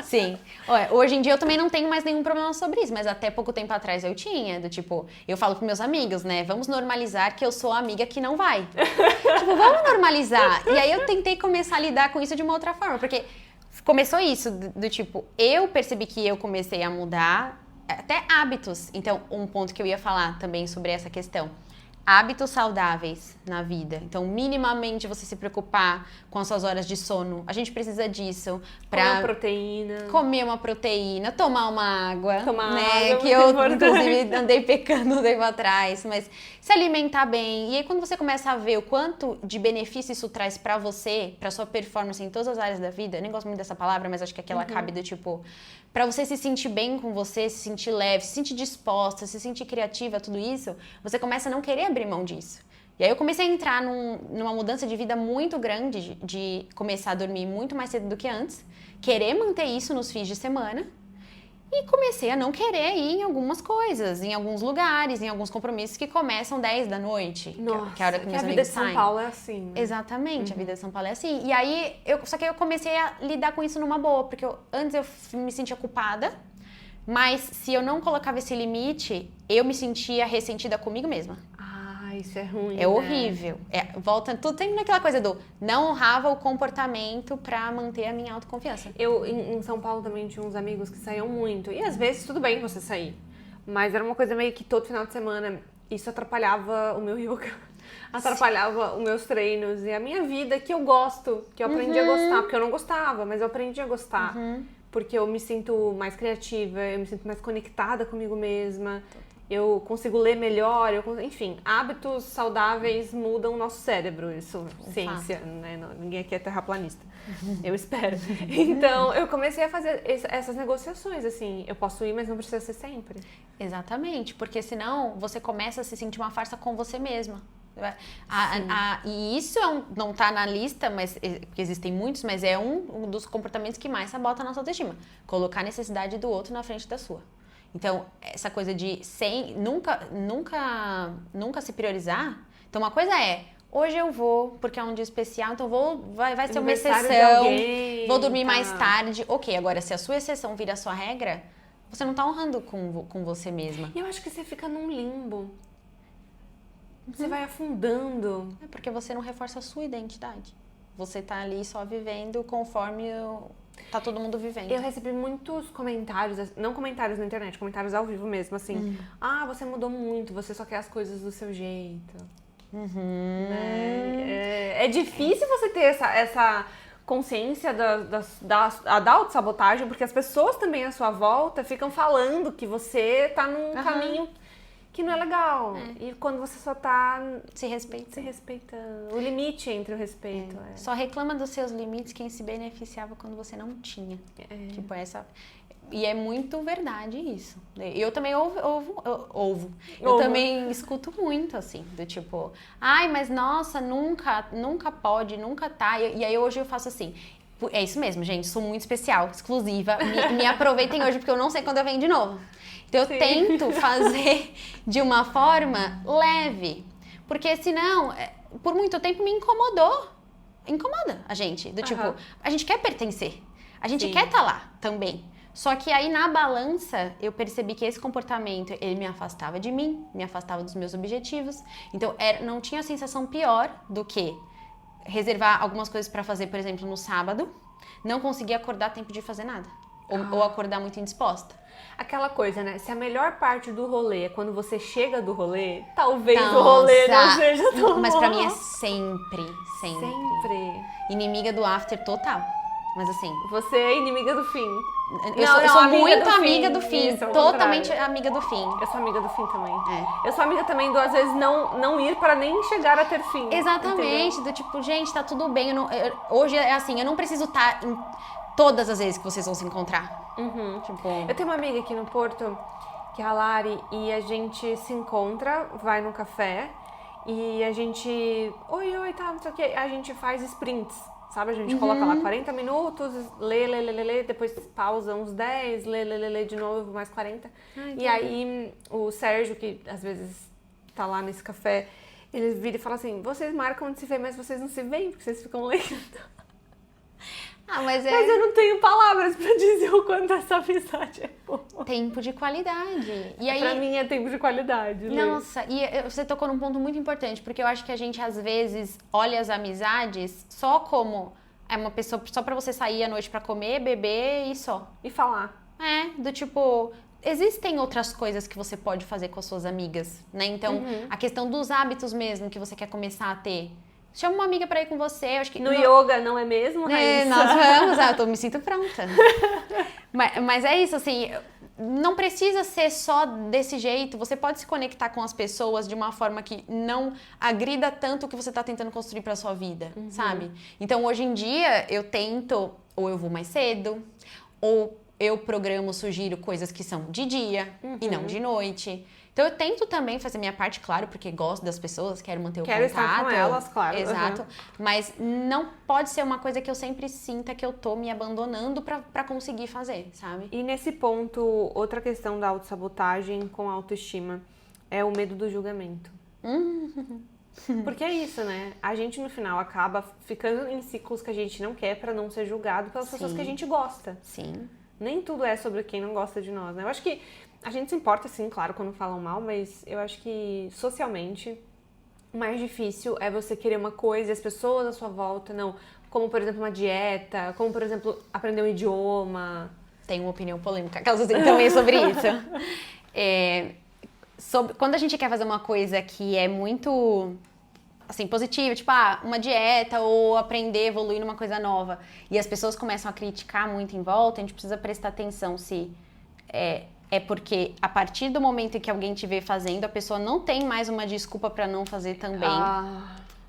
Sim. Olha, hoje em dia eu também não tenho mais nenhum problema sobre isso, mas até pouco tempo atrás eu tinha. Do tipo, eu falo pros meus amigos, né? Vamos normalizar que eu sou a amiga que não vai. Tipo, vamos normalizar. E aí eu tentei começar a lidar com isso de uma outra forma, porque começou isso, do tipo, eu percebi que eu comecei a mudar até hábitos. Então, um ponto que eu ia falar também sobre essa questão. Hábitos saudáveis na vida. Então, minimamente você se preocupar com as suas horas de sono. A gente precisa disso Comer para comer uma proteína, tomar uma água, Tomar né? água, Que eu, muito inclusive, andei pecando um tempo atrás. Mas se alimentar bem. E aí, quando você começa a ver o quanto de benefício isso traz pra você, pra sua performance em todas as áreas da vida, eu nem gosto muito dessa palavra, mas acho que aqui ela cabe do tipo... Pra você se sentir bem com você, se sentir leve, se sentir disposta, se sentir criativa, tudo isso, você começa a não querer abrir mão disso. E aí eu comecei a entrar numa mudança de vida muito grande, de começar a dormir muito mais cedo do que antes, querer manter isso nos fins de semana, e comecei a não querer ir em algumas coisas, em alguns lugares, em alguns compromissos que começam 10 da noite, Nossa, que é a hora que meus a vida amigos de São saem. Paulo é assim, né? Exatamente, a vida de São Paulo é assim. E aí, só que eu comecei a lidar com isso numa boa, porque antes eu me sentia culpada, mas se eu não colocava esse limite, eu me sentia ressentida comigo mesma. Ah, isso é ruim, É né? horrível. Volta tudo sempre naquela coisa do não honrava o comportamento pra manter a minha autoconfiança. Eu, em São Paulo, também tinha uns amigos que saíam muito. E às vezes, tudo bem você sair. Mas era uma coisa meio que todo final de semana isso atrapalhava o meu yoga. Atrapalhava os meus treinos e a minha vida, que eu gosto. Que eu aprendi a gostar. Porque eu não gostava, mas eu aprendi a gostar. Porque eu me sinto mais criativa, eu me sinto mais conectada comigo mesma. Eu consigo ler melhor, enfim, hábitos saudáveis mudam o nosso cérebro, isso, ciência, né? Ninguém aqui é terraplanista, eu espero. Então, eu comecei a fazer essas negociações, assim, eu posso ir, mas não precisa ser sempre. Exatamente, porque senão você começa a se sentir uma farsa com você mesma. E isso não tá na lista, mas porque existem muitos, mas é um dos comportamentos que mais sabota a nossa autoestima. Colocar a necessidade do outro na frente da sua. Então, essa coisa de nunca se priorizar. Então, uma coisa é, hoje eu vou, porque é um dia especial, então vai ser uma exceção, vou dormir mais tarde. Ok, agora se a sua exceção vira a sua regra, você não tá honrando com você mesma. E eu acho que você fica num limbo. Você vai afundando. É porque você não reforça a sua identidade. Você tá ali só vivendo conforme tá todo mundo vivendo. Eu recebi muitos comentários, não comentários na internet, comentários ao vivo mesmo, assim. Ah, você mudou muito, você só quer as coisas do seu jeito. Né? É difícil você ter essa consciência da autossabotagem, porque as pessoas também à sua volta ficam falando que você tá num caminho que não é legal. E quando você só tá se respeitando. O limite entre o respeito. Só reclama dos seus limites quem se beneficiava quando você não tinha. Tipo, E é muito verdade isso. Eu também Eu também escuto muito, assim, do tipo, ai, mas nossa, nunca pode, nunca tá. E aí hoje eu faço assim. É isso mesmo, gente, sou muito especial, exclusiva. Me aproveitem hoje, porque eu não sei quando eu venho de novo. Então eu tento fazer de uma forma leve. Porque senão, por muito tempo me incomodou. Incomoda a gente. Do tipo, a gente quer pertencer. A gente quer estar lá também. Só que aí na balança eu percebi que esse comportamento, ele me afastava de mim, me afastava dos meus objetivos. Então não tinha a sensação pior do que reservar algumas coisas pra fazer, por exemplo, no sábado, não conseguir acordar a tempo de fazer nada. Ou acordar muito indisposta. Aquela coisa, né? Se a melhor parte do rolê é quando você chega do rolê, talvez o rolê não seja tão Mas pra bom. mim é sempre. Inimiga do after total. Mas assim... Você é inimiga do fim. Eu sou muito amiga do fim. Isso, Totalmente amiga do fim. Eu sou amiga do fim também. Eu sou amiga também do, às vezes, não ir para nem chegar a ter fim. Exatamente. Entendeu? Do tipo, gente, tá tudo bem. Hoje é assim, eu não preciso estar em todas as vezes que vocês vão se encontrar. Tipo... Eu tenho uma amiga aqui no Porto, que é a Lari, e a gente se encontra, vai num café, e a gente... Oi, tá, não sei o quê. A gente faz sprints. Sabe, a gente coloca lá 40 minutos, lê, depois pausa uns 10, lê de novo, mais 40. E aí o Sérgio, que às vezes tá lá nesse café, ele vira e fala assim, vocês marcam de se ver, mas vocês não se veem, porque vocês ficam lendo. Mas eu não tenho palavras pra dizer o quanto essa amizade é boa. Tempo de qualidade. E aí, pra mim é tempo de qualidade. Nossa, e você tocou num ponto muito importante, porque eu acho que a gente às vezes olha as amizades só como é uma pessoa só pra você sair à noite pra comer, beber e só. E falar. Do tipo, existem outras coisas que você pode fazer com as suas amigas, né? Então, a questão dos hábitos mesmo que você quer começar a ter. Chama uma amiga pra ir com você, eu acho que... No yoga, não é mesmo, Raíssa? Nós vamos, eu me sinto pronta. mas é isso, assim, não precisa ser só desse jeito, você pode se conectar com as pessoas de uma forma que não agrida tanto o que você tá tentando construir pra sua vida, sabe? Então, hoje em dia, eu tento, ou eu vou mais cedo, ou eu programo, sugiro coisas que são de dia e não de noite. Então, eu tento também fazer minha parte, claro, porque gosto das pessoas, quero manter o contato. Quero estar com elas, claro. Exato. Mas não pode ser uma coisa que eu sempre sinta que eu tô me abandonando pra conseguir fazer, sabe? E nesse ponto, outra questão da autossabotagem com a autoestima é o medo do julgamento. Porque é isso, né? A gente, no final, acaba ficando em ciclos que a gente não quer pra não ser julgado pelas pessoas que a gente gosta. Sim. Nem tudo é sobre quem não gosta de nós, né? Eu acho que a gente se importa, sim, claro, quando falam mal, mas eu acho que, socialmente, o mais difícil é você querer uma coisa e as pessoas à sua volta não. Como, por exemplo, uma dieta, como, por exemplo, aprender um idioma. Tenho uma opinião polêmica, aquelas também sobre isso. Quando a gente quer fazer uma coisa que é muito... assim, positiva, tipo, uma dieta ou aprender, evoluir numa coisa nova, e as pessoas começam a criticar muito em volta, a gente precisa prestar atenção se é porque a partir do momento em que alguém te vê fazendo, a pessoa não tem mais uma desculpa pra não fazer também.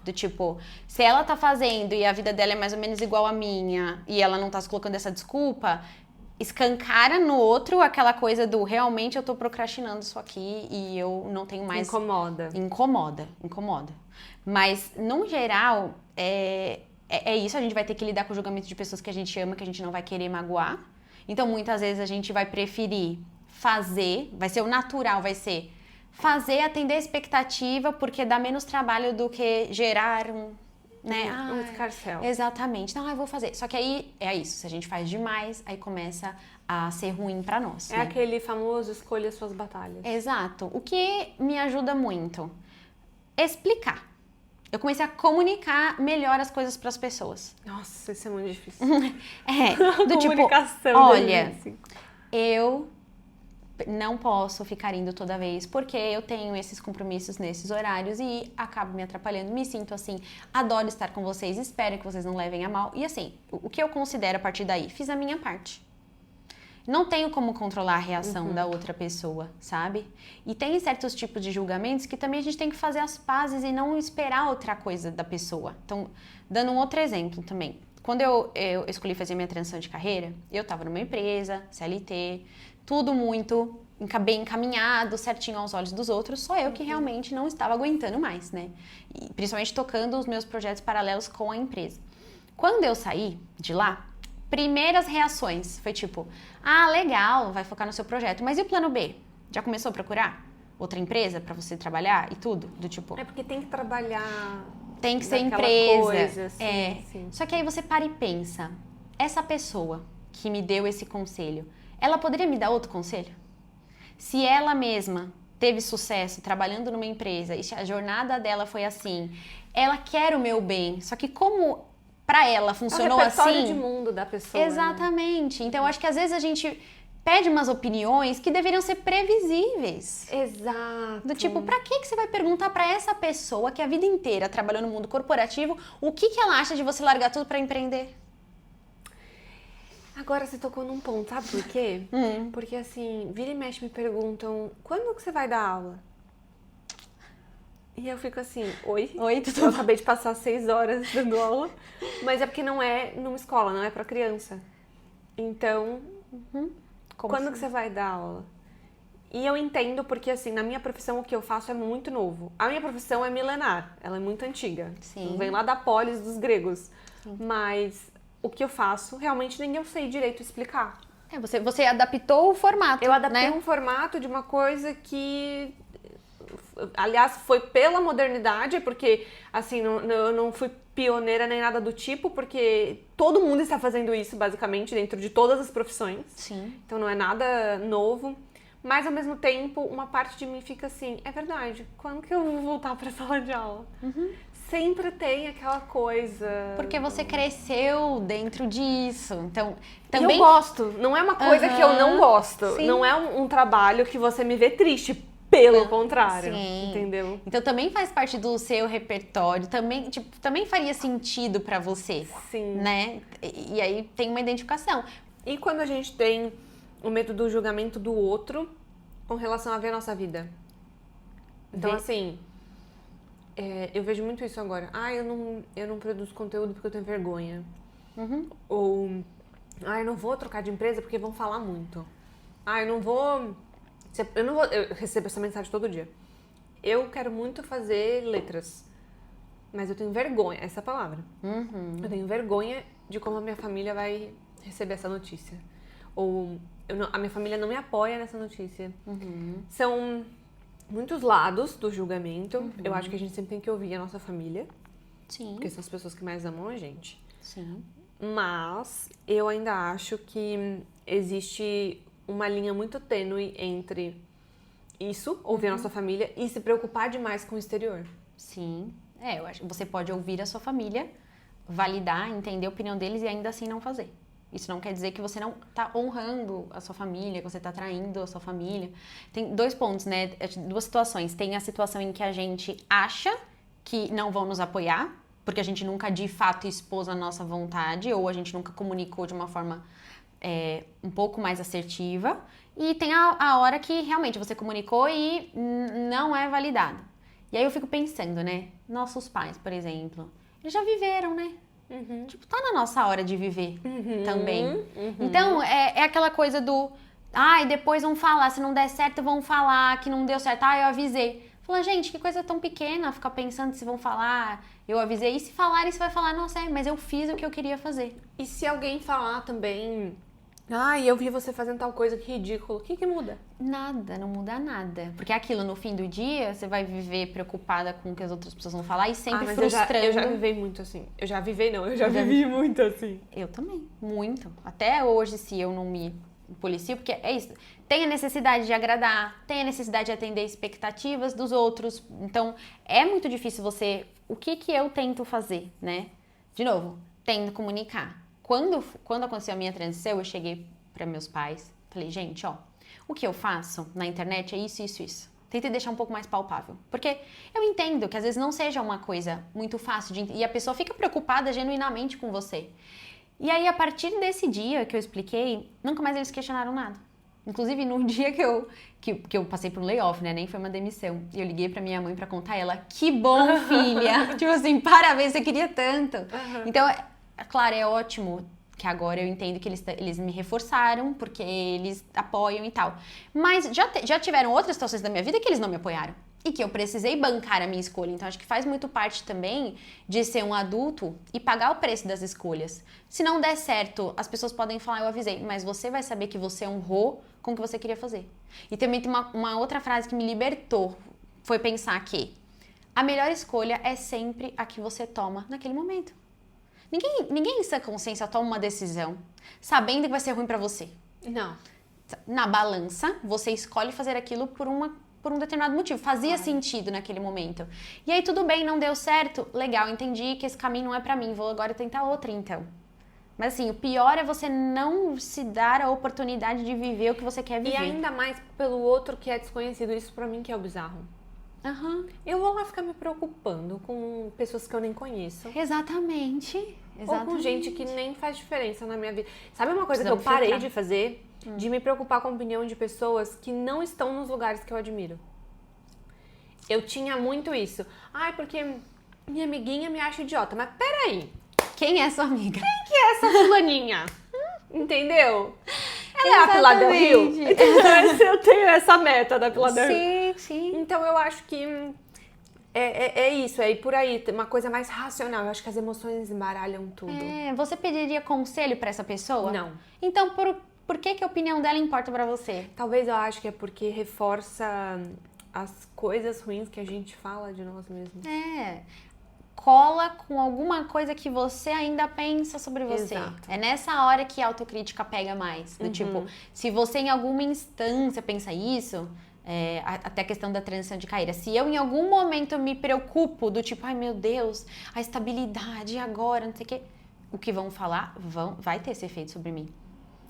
Do tipo, se ela tá fazendo e a vida dela é mais ou menos igual à minha, e ela não tá se colocando essa desculpa, escancara no outro aquela coisa do realmente eu tô procrastinando isso aqui e eu não tenho mais... Incomoda. Mas, no geral, é isso, a gente vai ter que lidar com o julgamento de pessoas que a gente ama, que a gente não vai querer magoar. Então, muitas vezes a gente vai preferir fazer, vai ser o natural, vai ser fazer, atender a expectativa, porque dá menos trabalho do que gerar um escarcéu. Exatamente. Não, eu vou fazer. Só que aí é isso, se a gente faz demais, aí começa a ser ruim pra nós. É aquele famoso escolha suas batalhas. Exato. O que me ajuda muito? Explicar. Eu comecei a comunicar melhor as coisas pras pessoas. Nossa, isso é muito difícil. Do tipo, comunicação. olha, eu não posso ficar indo toda vez porque eu tenho esses compromissos nesses horários e acabo me atrapalhando, me sinto assim, adoro estar com vocês, espero que vocês não levem a mal. E assim, o que eu considero a partir daí? Fiz a minha parte. Não tenho como controlar a reação da outra pessoa, sabe? E tem certos tipos de julgamentos que também a gente tem que fazer as pazes e não esperar outra coisa da pessoa. Então, dando um outro exemplo também. Quando eu escolhi fazer minha transição de carreira, eu estava numa empresa, CLT, tudo muito bem encaminhado, certinho aos olhos dos outros, só eu que realmente não estava aguentando mais, né? E principalmente tocando os meus projetos paralelos com a empresa. Quando eu saí de lá, primeiras reações foi tipo, legal, vai focar no seu projeto, mas e o plano B? Já começou a procurar outra empresa para você trabalhar e tudo? Do tipo... É porque tem que trabalhar... Tem que ser empresa. Coisa, sim. Só que aí você para e pensa, essa pessoa que me deu esse conselho, ela poderia me dar outro conselho? Se ela mesma teve sucesso trabalhando numa empresa e se a jornada dela foi assim, ela quer o meu bem, só que como pra ela funcionou assim... É o repertório de mundo da pessoa. Exatamente. Né? Então, eu acho que às vezes a gente pede umas opiniões que deveriam ser previsíveis. Exato. Do tipo, pra que você vai perguntar pra essa pessoa que a vida inteira trabalhou no mundo corporativo o que ela acha de você largar tudo pra empreender? Agora você tocou num ponto, sabe por quê? Porque assim, vira e mexe me perguntam, quando que você vai dar aula? E eu fico assim, oi, tudo eu acabei de passar 6 horas dando aula, mas é porque não é numa escola, não é pra criança. Então, quando que você vai dar aula? E eu entendo porque, assim, na minha profissão o que eu faço é muito novo. A minha profissão é milenar, ela é muito antiga. Sim. Vem lá da polis dos gregos. Mas o que eu faço, realmente nem eu sei direito explicar. Você adaptou o formato, Eu adaptei né? um formato de uma coisa que, aliás, foi pela modernidade, porque, assim, eu não fui pioneira nem nada do tipo, porque todo mundo está fazendo isso, basicamente, dentro de todas as profissões. Sim. Então não é nada novo. Mas, ao mesmo tempo, uma parte de mim fica assim, é verdade, quando que eu vou voltar pra sala de aula? Sempre tem aquela coisa... Porque você cresceu dentro disso. Então, E também... eu gosto, não é uma coisa que eu não gosto. Sim. Não é um trabalho que você me vê triste, pelo contrário, Sim. entendeu? Então também faz parte do seu repertório, também faria sentido pra você, Sim. né? E aí tem uma identificação. E quando a gente tem o medo do julgamento do outro com relação a ver a nossa vida? Então, assim, eu vejo muito isso agora. Eu não produzo conteúdo porque eu tenho vergonha. Ou, eu não vou trocar de empresa porque vão falar muito. Eu não vou... Eu recebo essa mensagem todo dia. Eu quero muito fazer letras, mas eu tenho vergonha, essa é a palavra. Eu tenho vergonha de como a minha família vai receber essa notícia. Ou a minha família não me apoia nessa notícia. São muitos lados do julgamento. Eu acho que a gente sempre tem que ouvir a nossa família, Sim, porque são as pessoas que mais amam a gente. sim. Mas eu ainda acho que existe uma linha muito tênue entre isso, ouvir a nossa família, e se preocupar demais com o exterior. Sim. Eu acho que você pode ouvir a sua família, validar, entender a opinião deles e ainda assim não fazer. Isso não quer dizer que você não tá honrando a sua família, que você tá traindo a sua família. Tem 2 pontos, né? 2 situações. Tem a situação em que a gente acha que não vão nos apoiar, porque a gente nunca de fato expôs a nossa vontade, ou a gente nunca comunicou de uma forma um pouco mais assertiva. E tem a hora que realmente você comunicou e não é validado. E aí eu fico pensando, né? Nossos pais, por exemplo, eles já viveram, né? Tipo, tá na nossa hora de viver também. Então, é aquela coisa do... depois vão falar, se não der certo vão falar que não deu certo. Eu avisei. Fala, gente, que coisa tão pequena ficar pensando se vão falar, eu avisei. E se falarem, você vai falar, nossa, mas eu fiz o que eu queria fazer. E se alguém falar também... eu vi você fazendo tal coisa, que ridículo. O que muda? Nada, não muda nada. Porque aquilo, no fim do dia, você vai viver preocupada com o que as outras pessoas vão falar e sempre mas frustrando. eu já vivei muito assim. Eu já vivi muito assim. Eu também, muito. Até hoje, se eu não me policio, porque é isso. Tem a necessidade de agradar, tem a necessidade de atender expectativas dos outros. Então, é muito difícil você... O que eu tento fazer, né? De novo, tento comunicar. Quando aconteceu a minha transição, eu cheguei para meus pais, falei, gente, o que eu faço na internet é isso, isso, isso. Tentei deixar um pouco mais palpável. Porque eu entendo que às vezes não seja uma coisa muito fácil de... E a pessoa fica preocupada genuinamente com você. E aí, a partir desse dia que eu expliquei, nunca mais eles questionaram nada. Inclusive, no dia que eu passei por um layoff, né? Nem foi uma demissão. E eu liguei pra minha mãe pra contar ela, que bom, filha! Tipo assim, parabéns, você queria tanto. Então, claro, é ótimo que agora eu entendo que eles me reforçaram, porque eles apoiam e tal. Mas já tiveram outras situações da minha vida que eles não me apoiaram. E que eu precisei bancar a minha escolha. Então, acho que faz muito parte também de ser um adulto e pagar o preço das escolhas. Se não der certo, as pessoas podem falar, eu avisei, mas você vai saber que você honrou com o que você queria fazer. E também tem uma outra frase que me libertou, foi pensar que a melhor escolha é sempre a que você toma naquele momento. Ninguém em sã consciência toma uma decisão sabendo que vai ser ruim pra você. Não. Na balança, você escolhe fazer aquilo por um determinado motivo. Fazia sentido naquele momento. E aí, tudo bem, não deu certo. Legal, entendi que esse caminho não é pra mim. Vou agora tentar outra, então. Mas assim, o pior é você não se dar a oportunidade de viver o que você quer viver. E ainda mais pelo outro que é desconhecido. Isso pra mim que é o bizarro. Eu vou lá ficar me preocupando com pessoas que eu nem conheço. Exatamente. Ou com gente que nem faz diferença na minha vida. Sabe uma coisa Precisamos que eu parei filtrar. de fazer? De me preocupar com a opinião de pessoas que não estão nos lugares que eu admiro. Eu tinha muito isso. Porque minha amiguinha me acha idiota. Mas peraí, Quem é sua amiga? que é essa fulaninha? Entendeu? Ela é a Pilar Del Rio? Exatamente. Então, eu tenho essa meta da Pilar Del Rio. Sim. Então eu acho que É isso, é ir por aí, tem uma coisa mais racional. Eu acho que as emoções embaralham tudo. Você pediria conselho pra essa pessoa? Não. Então, por que a opinião dela importa pra você? Talvez eu acho que é porque reforça as coisas ruins que a gente fala de nós mesmos. Cola com alguma coisa que você ainda pensa sobre você. Exato. É nessa hora que a autocrítica pega mais. Do tipo, se você em alguma instância pensa isso, até a questão da transição de carreira. Se eu em algum momento me preocupo do tipo, ai meu Deus, a estabilidade agora, não sei o quê. O que vão falar vai ter esse efeito sobre mim.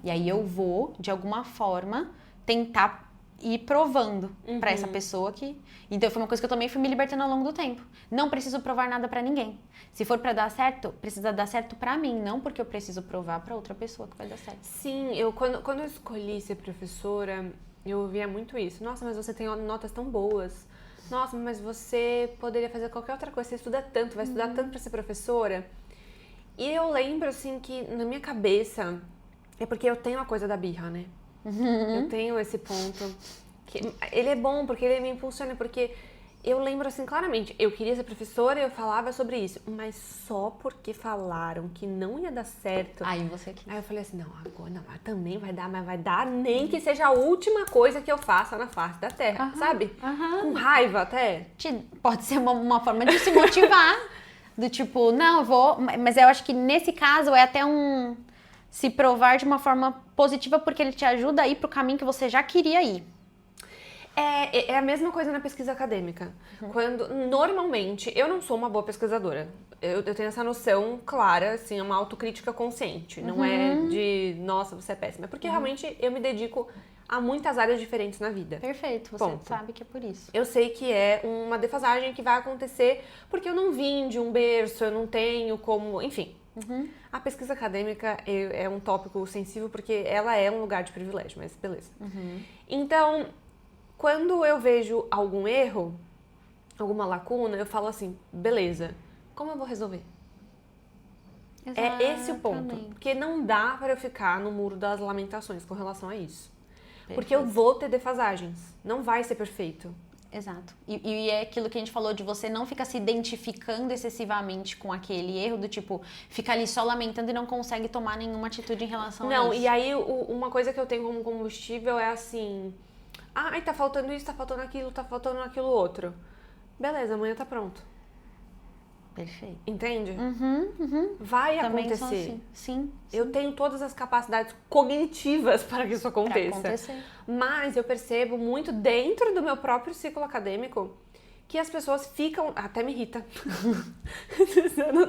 E aí eu vou, de alguma forma, tentar ir provando pra essa pessoa que... Então foi uma coisa que eu também fui me libertando ao longo do tempo. Não preciso provar nada pra ninguém. Se for pra dar certo, precisa dar certo pra mim, não porque eu preciso provar pra outra pessoa que vai dar certo. Sim, quando eu escolhi ser professora, eu ouvia muito isso. Nossa, mas você tem notas tão boas. Nossa, mas você poderia fazer qualquer outra coisa. Você estuda tanto, vai estudar tanto pra ser professora. E eu lembro, assim, que na minha cabeça... É porque eu tenho a coisa da birra, né? Eu tenho esse ponto. Ele é bom porque ele me impulsiona, porque eu lembro assim claramente, eu queria ser professora e eu falava sobre isso, mas só porque falaram que não ia dar certo. Aí você aqui. Aí eu falei assim, não, agora não, mas também vai dar, mas vai dar nem que seja a última coisa que eu faça na face da terra, sabe? Com raiva até. Pode ser uma forma de se motivar. Do tipo, não, eu vou... Mas eu acho que nesse caso é até se provar de uma forma positiva, porque ele te ajuda a ir pro caminho que você já queria ir. É a mesma coisa na pesquisa acadêmica. Quando, normalmente, eu não sou uma boa pesquisadora. Eu tenho essa noção clara, assim, é uma autocrítica consciente. Não é de, nossa, você é péssima. É porque realmente eu me dedico a muitas áreas diferentes na vida. Perfeito, você sabe que é por isso. Eu sei que é uma defasagem que vai acontecer porque eu não vim de um berço, eu não tenho como... Enfim. A pesquisa acadêmica é um tópico sensível porque ela é um lugar de privilégio, mas beleza. Então, quando eu vejo algum erro, alguma lacuna, eu falo assim, beleza, como eu vou resolver? É esse o ponto. Porque não dá para eu ficar no muro das lamentações com relação a isso. Porque eu vou ter defasagens. Não vai ser perfeito. Exato. E é aquilo que a gente falou de você não ficar se identificando excessivamente com aquele erro, do tipo, ficar ali só lamentando e não consegue tomar nenhuma atitude em relação a isso. Não, e aí uma coisa que eu tenho como combustível é assim, ai, tá faltando isso, tá faltando aquilo outro. Beleza, amanhã tá pronto. Perfeito. Entende? Vai Também acontecer. Assim. Sim. Eu tenho todas as capacidades cognitivas para que isso aconteça. Pra acontecer. Mas eu percebo muito dentro do meu próprio ciclo acadêmico que as pessoas ficam... Até me irrita.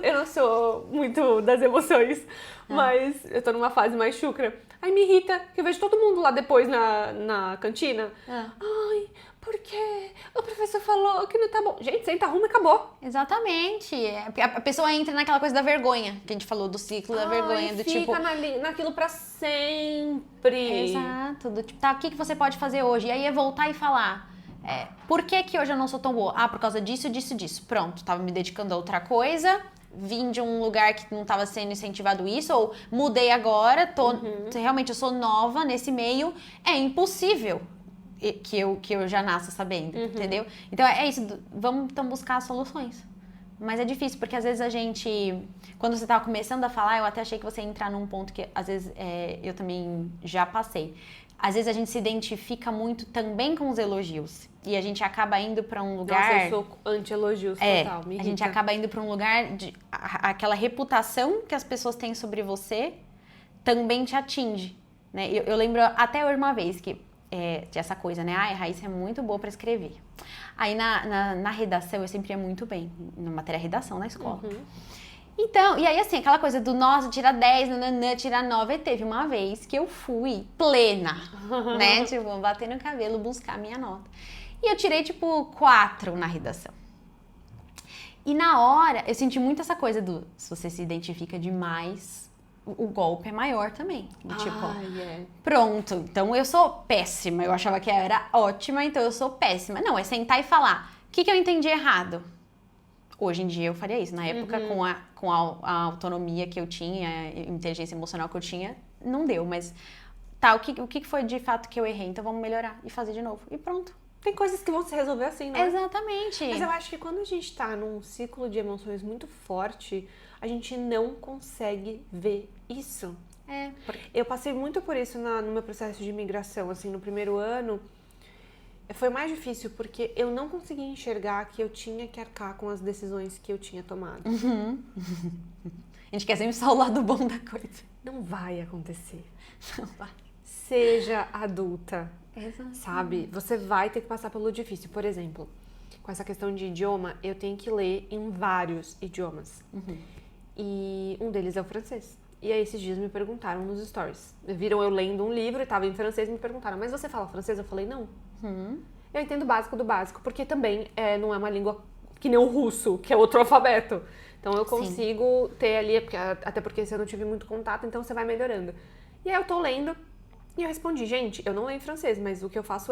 Eu não sou muito das emoções, mas eu tô numa fase mais chucra. Aí me irrita que eu vejo todo mundo lá depois na cantina. Ai, porque o professor falou que não tá bom. Gente, senta, arruma e acabou. Exatamente. A pessoa entra naquela coisa da vergonha, que a gente falou do ciclo da vergonha, do tipo... Fica naquilo pra sempre. Exato. Do tipo, tá, o que você pode fazer hoje? E aí é voltar e falar... por que hoje eu não sou tão boa? Ah, por causa disso, disso, disso. Pronto, tava me dedicando a outra coisa, vim de um lugar que não tava sendo incentivado isso, ou mudei agora, realmente eu sou nova nesse meio, é impossível que eu já nasça sabendo, entendeu? Então é isso, vamos então buscar soluções. Mas é difícil, porque às vezes a gente... Quando você tava começando a falar, eu até achei que você ia entrar num ponto que às vezes eu também já passei. Às vezes a gente se identifica muito também com os elogios. E a gente acaba indo pra um lugar... Nossa, eu sou anti-elogios total, me irrita. A gente acaba indo pra um lugar de... Aquela reputação que as pessoas têm sobre você também te atinge, né? Eu lembro até uma vez que... de essa coisa, né? Ai, a Raíssa é muito boa pra escrever. Aí na redação eu sempre ia muito bem. Na matéria redação na escola. Então, e aí assim, aquela coisa do nossa, tira 10, nananã, tira 9. E teve uma vez que eu fui plena, né? Tipo, bater no cabelo, buscar a minha nota. E eu tirei, tipo, 4 na redação. E na hora, eu senti muito essa coisa do... Se você se identifica demais, o golpe é maior também. Tipo, pronto, então eu sou péssima. Eu achava que eu era ótima, então eu sou péssima. Não, é sentar e falar, o que eu entendi errado? Hoje em dia eu faria isso. Na época, com a autonomia que eu tinha, a inteligência emocional que eu tinha, não deu. Mas, tá, o que foi de fato que eu errei? Então vamos melhorar e fazer de novo. E pronto. Tem coisas que vão se resolver assim, não é? Exatamente. Mas eu acho que quando a gente tá num ciclo de emoções muito forte, a gente não consegue ver isso. Eu passei muito por isso no meu processo de imigração, assim, no primeiro ano. Foi mais difícil porque eu não conseguia enxergar que eu tinha que arcar com as decisões que eu tinha tomado. A gente quer sempre só o lado bom da coisa. Não vai acontecer. Não vai. Seja adulta, Exato. sabe? Você vai ter que passar pelo difícil. Por exemplo, com essa questão de idioma, eu tenho que ler em vários idiomas. E um deles é o francês. E aí esses dias me perguntaram nos stories. Viram eu lendo um livro e tava em francês e me perguntaram, mas você fala francês? Eu falei, não. Eu entendo o básico do básico, porque também não é uma língua que nem o russo, que é outro alfabeto. Então eu consigo ter ali, até porque eu não tive muito contato, então você vai melhorando. E aí eu tô lendo e eu respondi, gente, eu não leio em francês, mas o que eu faço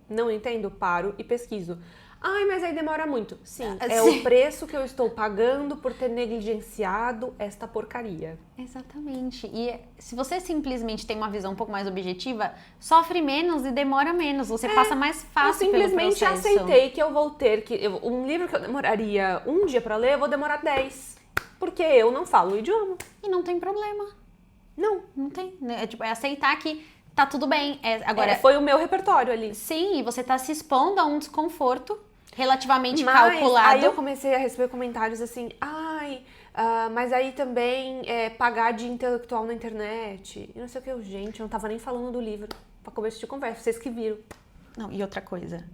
não entendo, paro e pesquiso. Ai, mas aí demora muito. Sim, é o preço que eu estou pagando por ter negligenciado esta porcaria. Exatamente. E se você simplesmente tem uma visão um pouco mais objetiva, sofre menos e demora menos. Você passa mais fácil pelo processo. Eu simplesmente aceitei que eu vou ter que... um livro que eu demoraria um dia pra ler, eu vou demorar 10. Porque eu não falo o idioma. E não tem problema. Não tem. É aceitar que tá tudo bem. Agora, foi o meu repertório ali. Sim, e você tá se expondo a um desconforto relativamente calculado. Aí eu comecei a receber comentários assim, mas aí também pagar de intelectual na internet. E não sei o que, gente, eu não tava nem falando do livro. Pra começo de conversa, vocês que viram. Não, e outra coisa,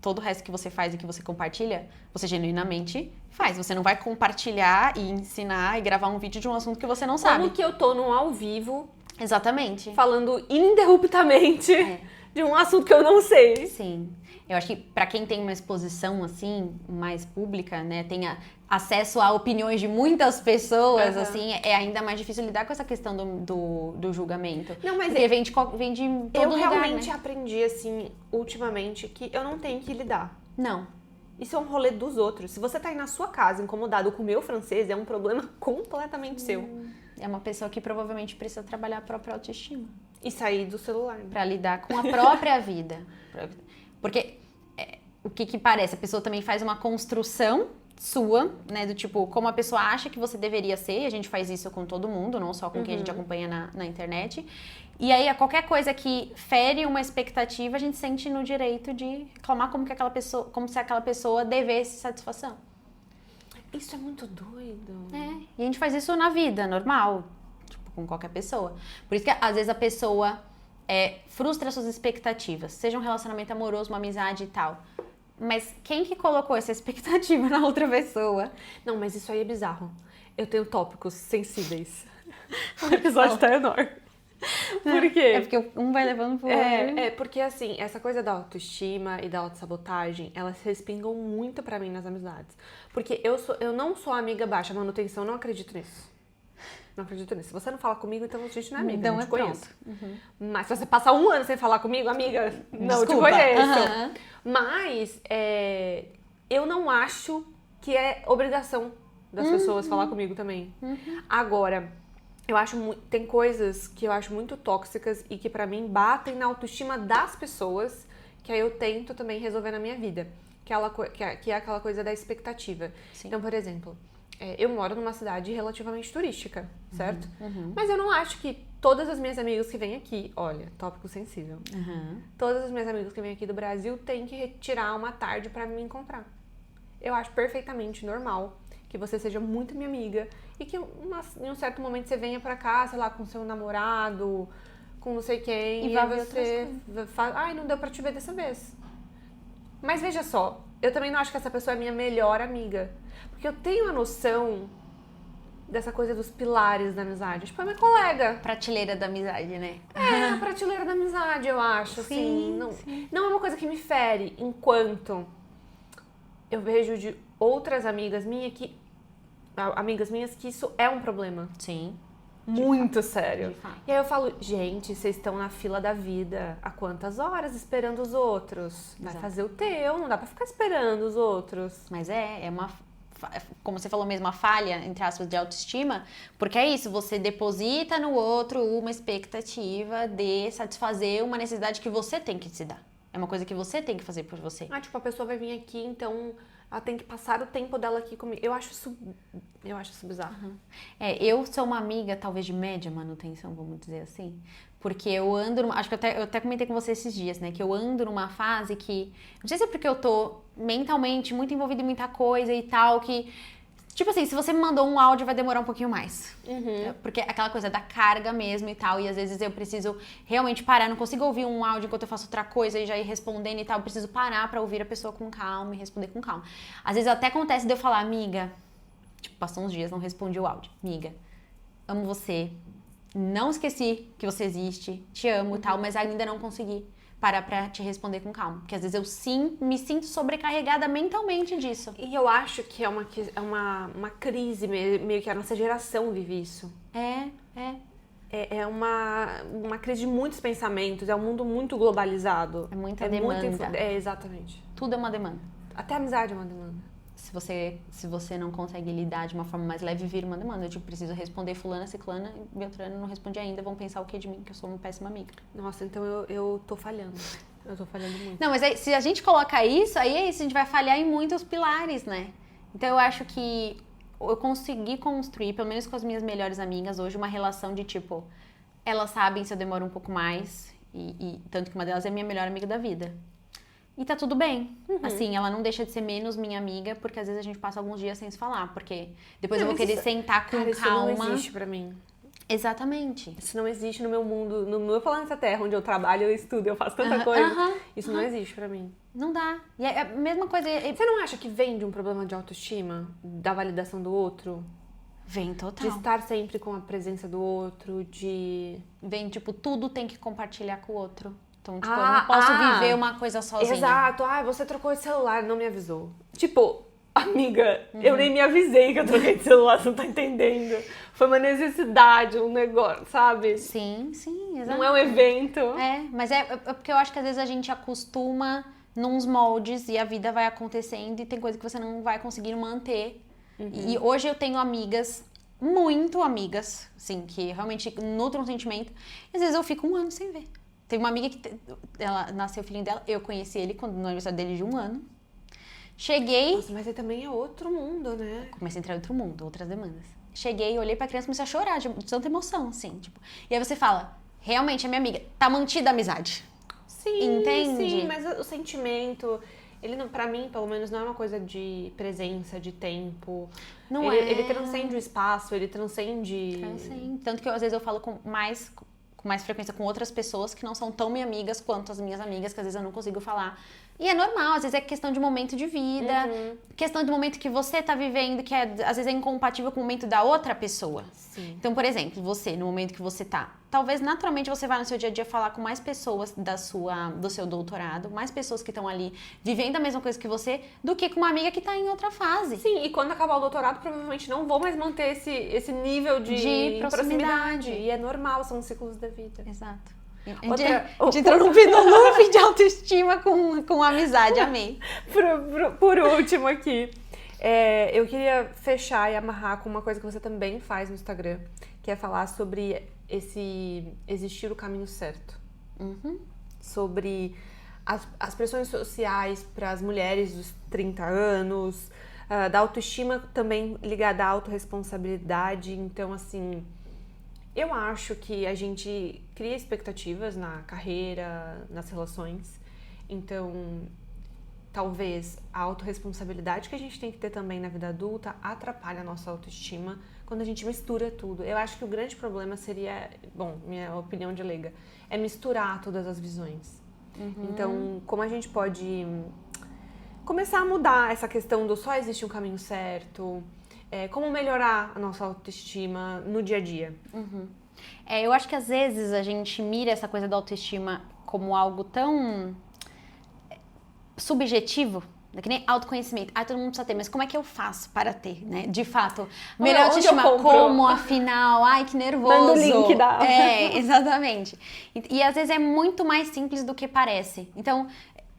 todo o resto que você faz e que você compartilha, você genuinamente faz. Você não vai compartilhar e ensinar e gravar um vídeo de um assunto que você não sabe. Como que eu tô num ao vivo... Exatamente. Falando ininterruptamente de um assunto que eu não sei. Sim. Eu acho que pra quem tem uma exposição assim, mais pública, né, tenha acesso a opiniões de muitas pessoas, assim, é ainda mais difícil lidar com essa questão do julgamento. Não, mas porque vem de todo eu lugar, realmente né? aprendi, assim, ultimamente, que eu não tenho que lidar. Não. Isso é um rolê dos outros. Se você tá aí na sua casa incomodado com o meu francês, é um problema completamente seu. É uma pessoa que provavelmente precisa trabalhar a própria autoestima. E sair do celular. Né? Pra lidar com a própria vida. Porque o que parece? A pessoa também faz uma construção sua, né? Do tipo, como a pessoa acha que você deveria ser. E a gente faz isso com todo mundo, não só com quem a gente acompanha na internet. E aí, qualquer coisa que fere uma expectativa, a gente sente no direito de reclamar como se aquela pessoa devesse satisfação. Isso é muito doido. E a gente faz isso na vida, normal. Tipo, com qualquer pessoa. Por isso que, às vezes, a pessoa frustra suas expectativas. Seja um relacionamento amoroso, uma amizade e tal. Mas quem que colocou essa expectativa na outra pessoa? Não, mas isso aí é bizarro. Eu tenho tópicos sensíveis. O episódio tá enorme. Por quê? É porque um vai levando pro outro. Porque assim, essa coisa da autoestima e da autossabotagem, elas respingam muito pra mim nas amizades. Porque eu não sou amiga baixa manutenção, não acredito nisso. Não acredito nisso. Se você não fala comigo, então a gente não é amiga, Então não te conheço. Mas se você passar um ano sem falar comigo, amiga, não te conheço. Mas eu não acho que é obrigação das pessoas falar comigo também. Agora, tem coisas que eu acho muito tóxicas e que pra mim batem na autoestima das pessoas, que aí eu tento também resolver na minha vida. Que é aquela coisa da expectativa. Sim. Então, por exemplo, eu moro numa cidade relativamente turística, certo? Mas eu não acho que todas as minhas amigas que vêm aqui, olha, tópico sensível. Todas as minhas amigas que vêm aqui do Brasil têm que retirar uma tarde pra me encontrar. Eu acho perfeitamente normal que você seja muito minha amiga e que em um certo momento você venha pra cá, sei lá, com seu namorado, com não sei quem, e você fala, ai, não deu pra te ver dessa vez. Mas veja só, eu também não acho que essa pessoa é minha melhor amiga. Porque eu tenho a noção dessa coisa dos pilares da amizade. Tipo, é minha colega. Prateleira da amizade, né? A prateleira da amizade, eu acho. Sim, assim, não é uma coisa que me fere, enquanto eu vejo de outras amigas minhas que isso é um problema. Sim. Muito sério. De fato. E aí eu falo, gente, vocês estão na fila da vida há quantas horas esperando os outros? Vai fazer o teu, não dá pra ficar esperando os outros. Mas como você falou mesmo, a falha, entre aspas, de autoestima, porque é isso, você deposita no outro uma expectativa de satisfazer uma necessidade que você tem que se dar. É uma coisa que você tem que fazer por você. Ah, tipo, a pessoa vai vir aqui, então ela tem que passar o tempo dela aqui comigo. Eu acho isso bizarro. Eu sou uma amiga, talvez, de média manutenção, vamos dizer assim. Porque eu ando acho que eu até comentei com você esses dias, né? Que eu ando numa fase que... Não sei se é porque eu tô mentalmente muito envolvida em muita coisa e tal, que... Tipo assim, se você me mandou um áudio, vai demorar um pouquinho mais. Porque aquela coisa da carga mesmo e tal. E às vezes eu preciso realmente parar. Não consigo ouvir um áudio enquanto eu faço outra coisa e já ir respondendo e tal. Eu preciso parar pra ouvir a pessoa com calma e responder com calma. Às vezes até acontece de eu falar, amiga... Tipo, passou uns dias, não respondi o áudio. Amiga, amo você. Não esqueci que você existe. Te amo e tal, mas ainda não consegui parar pra te responder com calma. Porque às vezes eu sim me sinto sobrecarregada mentalmente disso. E eu acho que é uma crise, meio que a nossa geração vive isso. É uma crise de muitos pensamentos, é um mundo muito globalizado. É muita demanda. Exatamente. Tudo é uma demanda. Até a amizade é uma demanda. Se você não consegue lidar de uma forma mais leve, vira uma demanda. Eu tipo, preciso responder fulana, ciclana, e Beltrano não responde ainda. Vão pensar o que de mim? Que eu sou uma péssima amiga. Nossa, então eu tô falhando. Eu tô falhando muito. Não, mas aí, se a gente coloca isso, aí é isso. A gente vai falhar em muitos pilares, né? Então eu acho que eu consegui construir, pelo menos com as minhas melhores amigas hoje, uma relação de tipo... Elas sabem se eu demoro um pouco mais. E tanto que uma delas é minha melhor amiga da vida. E tá tudo bem. Assim, ela não deixa de ser menos minha amiga, porque às vezes a gente passa alguns dias sem se falar. Porque depois eu vou querer sentar com calma. Isso não existe pra mim. Exatamente. Isso não existe no meu mundo, no meu planeta Terra, onde eu trabalho, eu estudo, eu faço tanta coisa. Isso não existe pra mim. Não dá. E é a mesma coisa... Você não acha que vem de um problema de autoestima? Da validação do outro? Vem total. De estar sempre com a presença do outro, Vem, tipo, tudo tem que compartilhar com o outro. Então, tipo, eu não posso viver uma coisa sozinha. Exato. Você trocou de celular, não me avisou. Tipo, amiga, eu nem me avisei que eu troquei de celular, você não tá entendendo. Foi uma necessidade, um negócio, sabe? Sim, exato. Não é um evento. Mas é porque eu acho que às vezes a gente acostuma nos moldes e a vida vai acontecendo e tem coisa que você não vai conseguir manter. E hoje eu tenho amigas, muito amigas, assim, que realmente nutram um sentimento. E às vezes eu fico um ano sem ver. Teve uma amiga que ela nasceu o filhinho dela, eu conheci ele no aniversário dele de 1 ano. Cheguei... Nossa, mas aí também é outro mundo, né? Comecei a entrar em outro mundo, outras demandas. Cheguei, olhei pra criança e comecei a chorar de tanta emoção, assim, tipo... E aí você fala, realmente é minha amiga, tá mantida a amizade. Sim, entende? Sim, mas o sentimento... Ele, pra mim, pelo menos, não é uma coisa de presença, de tempo. Ele transcende o espaço, ele transcende... Tanto que às vezes eu falo com mais frequência com outras pessoas que não são tão minhas amigas quanto as minhas amigas, que às vezes eu não consigo falar. E é normal, às vezes é questão de momento de vida, questão de momento que você tá vivendo, que às vezes é incompatível com o momento da outra pessoa. Sim. Então, por exemplo, você, no momento que você tá, talvez naturalmente você vá no seu dia a dia falar com mais pessoas do seu doutorado, mais pessoas que estão ali vivendo a mesma coisa que você, do que com uma amiga que tá em outra fase. Sim, e quando acabar o doutorado, provavelmente não vou mais manter esse nível de proximidade. E é normal, são os ciclos da vida. Exato. A gente entrou num loop de autoestima com amizade, amei. Por último aqui, eu queria fechar e amarrar com uma coisa que você também faz no Instagram, que é falar sobre existir o caminho certo. Sobre as pressões sociais para as mulheres dos 30 anos, da autoestima também ligada à autorresponsabilidade. Então, assim... Eu acho que a gente cria expectativas na carreira, nas relações. Então, talvez a autorresponsabilidade que a gente tem que ter também na vida adulta atrapalha a nossa autoestima quando a gente mistura tudo. Eu acho que o grande problema seria, minha opinião de leiga, é misturar todas as visões. Então, como a gente pode começar a mudar essa questão do só existe um caminho certo... como melhorar a nossa autoestima no dia a dia? Eu acho que às vezes a gente mira essa coisa da autoestima como algo tão subjetivo, que nem autoconhecimento. Todo mundo precisa ter, mas como é que eu faço para ter, né? De fato, melhor autoestima, como, afinal, que nervoso. Manda o link da... Exatamente. E às vezes é muito mais simples do que parece. Então,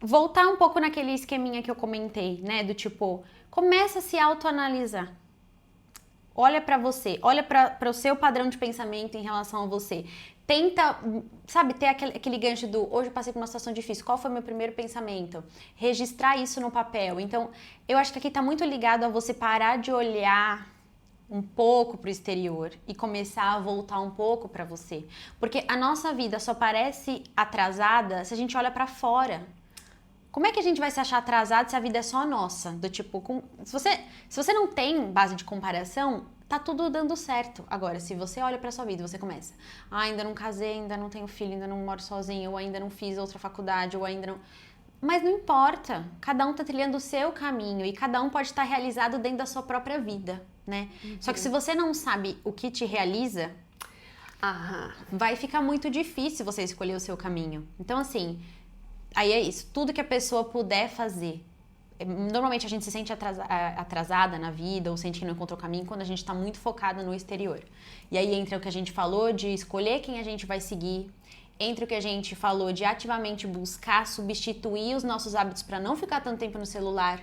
voltar um pouco naquele esqueminha que eu comentei, né? Do tipo, começa a se autoanalisar. Olha pra você, olha pra o seu padrão de pensamento em relação a você. Tenta, sabe, ter aquele gancho do hoje eu passei por uma situação difícil, qual foi o meu primeiro pensamento? Registrar isso no papel. Então, eu acho que aqui tá muito ligado a você parar de olhar um pouco pro exterior e começar a voltar um pouco pra você. Porque a nossa vida só parece atrasada se a gente olha pra fora. Como é que a gente vai se achar atrasado se a vida é só nossa? Do tipo, se você não tem base de comparação, tá tudo dando certo. Agora, se você olha pra sua vida, você começa, ainda não casei, ainda não tenho filho, ainda não moro sozinho, ou ainda não fiz outra faculdade, ou ainda não... Mas não importa, cada um tá trilhando o seu caminho e cada um pode estar realizado dentro da sua própria vida, né? Só que se você não sabe o que te realiza, vai ficar muito difícil você escolher o seu caminho. Então, assim... Aí é isso, tudo que a pessoa puder fazer. Normalmente a gente se sente atrasada na vida ou sente que não encontrou caminho quando a gente está muito focada no exterior. E aí entra o que a gente falou de escolher quem a gente vai seguir, entra o que a gente falou de ativamente buscar substituir os nossos hábitos para não ficar tanto tempo no celular,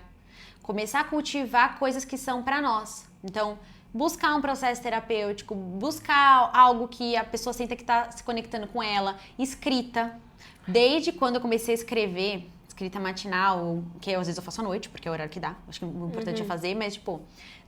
começar a cultivar coisas que são para nós. Então, buscar um processo terapêutico, buscar algo que a pessoa sinta que está se conectando com ela, escrita. Desde quando eu comecei a escrever, escrita matinal, que às vezes eu faço à noite, porque é o horário que dá, acho que o importante é fazer, mas tipo,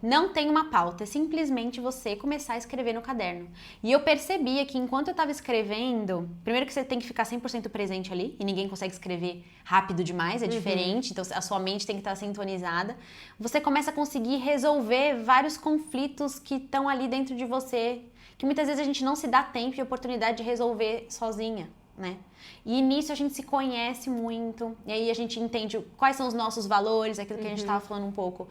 não tem uma pauta, é simplesmente você começar a escrever no caderno. E eu percebia que enquanto eu tava escrevendo, primeiro que você tem que ficar 100% presente ali, e ninguém consegue escrever rápido demais, é diferente, então a sua mente tem que estar sintonizada, você começa a conseguir resolver vários conflitos que estão ali dentro de você, que muitas vezes a gente não se dá tempo e oportunidade de resolver sozinha, né? E nisso a gente se conhece muito, e aí a gente entende quais são os nossos valores, aquilo que a gente estava falando um pouco,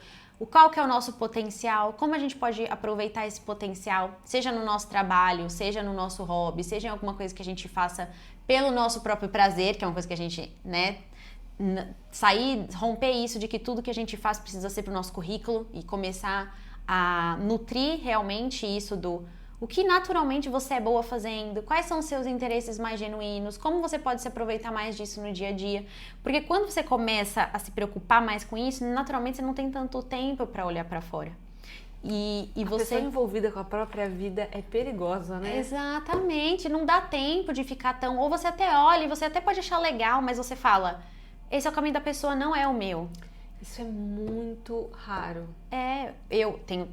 qual que é o nosso potencial, como a gente pode aproveitar esse potencial, seja no nosso trabalho, seja no nosso hobby, seja em alguma coisa que a gente faça pelo nosso próprio prazer, que é uma coisa que a gente, né, romper isso de que tudo que a gente faz precisa ser pro nosso currículo e começar a nutrir realmente isso do o que naturalmente você é boa fazendo, quais são os seus interesses mais genuínos, como você pode se aproveitar mais disso no dia a dia. Porque quando você começa a se preocupar mais com isso, naturalmente você não tem tanto tempo para olhar para fora. E você... A pessoa envolvida com a própria vida é perigosa, né? Exatamente, não dá tempo de ficar tão... Ou você até olha e você até pode achar legal, mas você fala, esse é o caminho da pessoa, não é o meu. Isso é muito raro.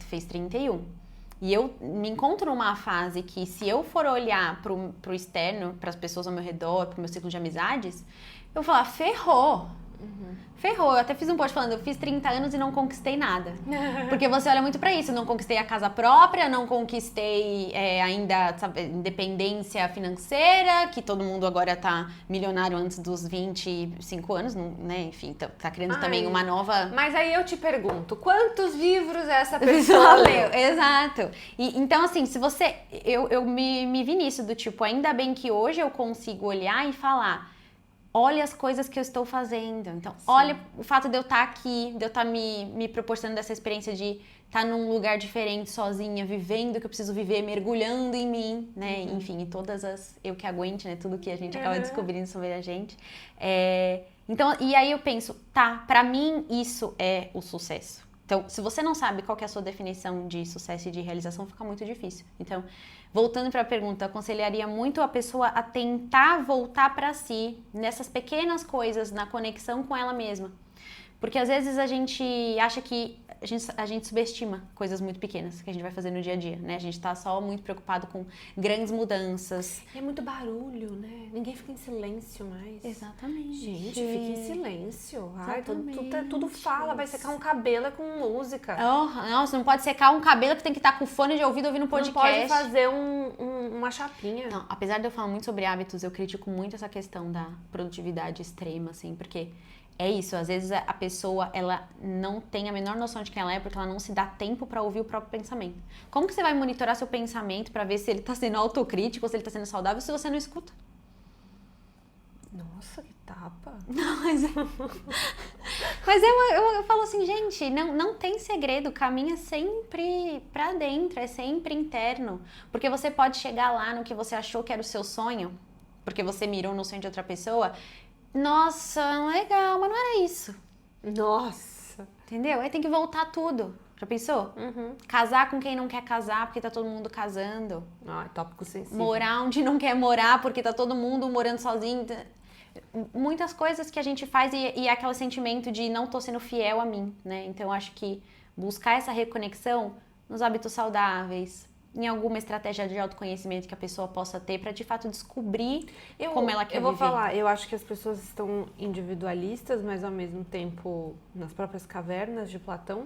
Fiz 31. E eu me encontro numa fase que se eu for olhar pro externo, pras pessoas ao meu redor, pro meu ciclo de amizades, eu vou falar, ferrou. Ferrou. Eu até fiz um post falando, eu fiz 30 anos e não conquistei nada. Porque você olha muito pra isso. Eu não conquistei a casa própria, não conquistei ainda, sabe, independência financeira, que todo mundo agora tá milionário antes dos 25 anos, né? Enfim, tá criando também uma nova... Mas aí eu te pergunto, quantos livros essa pessoa leu? Exato. Então, assim, se você... Eu me vi nisso, do tipo, ainda bem que hoje eu consigo olhar e falar... Olha as coisas que eu estou fazendo. Então, olha o fato de eu estar aqui, de eu estar me proporcionando essa experiência de estar num lugar diferente, sozinha, vivendo o que eu preciso viver, mergulhando em mim, né? Enfim, todas as... Eu que aguente, né? Tudo que a gente acaba descobrindo sobre a gente. Então, e aí eu penso, pra mim isso é o sucesso. Então, se você não sabe qual que é a sua definição de sucesso e de realização, fica muito difícil. Então, voltando para a pergunta, eu aconselharia muito a pessoa a tentar voltar para si, nessas pequenas coisas, na conexão com ela mesma. Porque às vezes a gente acha que a gente subestima coisas muito pequenas que a gente vai fazer no dia a dia, né? A gente tá só muito preocupado com grandes mudanças. É muito barulho, né? Ninguém fica em silêncio mais. Exatamente. Gente, fica em silêncio. Ai, tudo fala, vai secar um cabelo com música. Nossa, não pode secar um cabelo que tem que estar com fone de ouvido ouvindo um podcast. Não pode fazer uma chapinha. Não, apesar de eu falar muito sobre hábitos, eu critico muito essa questão da produtividade extrema, assim, porque... É isso, às vezes a pessoa, ela não tem a menor noção de quem ela é porque ela não se dá tempo pra ouvir o próprio pensamento. Como que você vai monitorar seu pensamento pra ver se ele tá sendo autocrítico ou se ele tá sendo saudável se você não escuta? Nossa, que tapa. Não, mas eu falo assim, gente, não tem segredo, caminha sempre pra dentro, é sempre interno. Porque você pode chegar lá no que você achou que era o seu sonho, porque você mirou no sonho de outra pessoa. Nossa, legal, mas não era isso. Nossa. Entendeu? Aí tem que voltar tudo. Já pensou? Uhum. Casar com quem não quer casar porque tá todo mundo casando. Tópico sensível. Morar onde não quer morar porque tá todo mundo morando sozinho. Muitas coisas que a gente faz e é aquele sentimento de não tô sendo fiel a mim, né? Então eu acho que buscar essa reconexão nos hábitos saudáveis, em alguma estratégia de autoconhecimento que a pessoa possa ter para de fato descobrir como ela quer Eu vou viver. falar, eu acho que as pessoas estão individualistas, mas ao mesmo tempo nas próprias cavernas de Platão.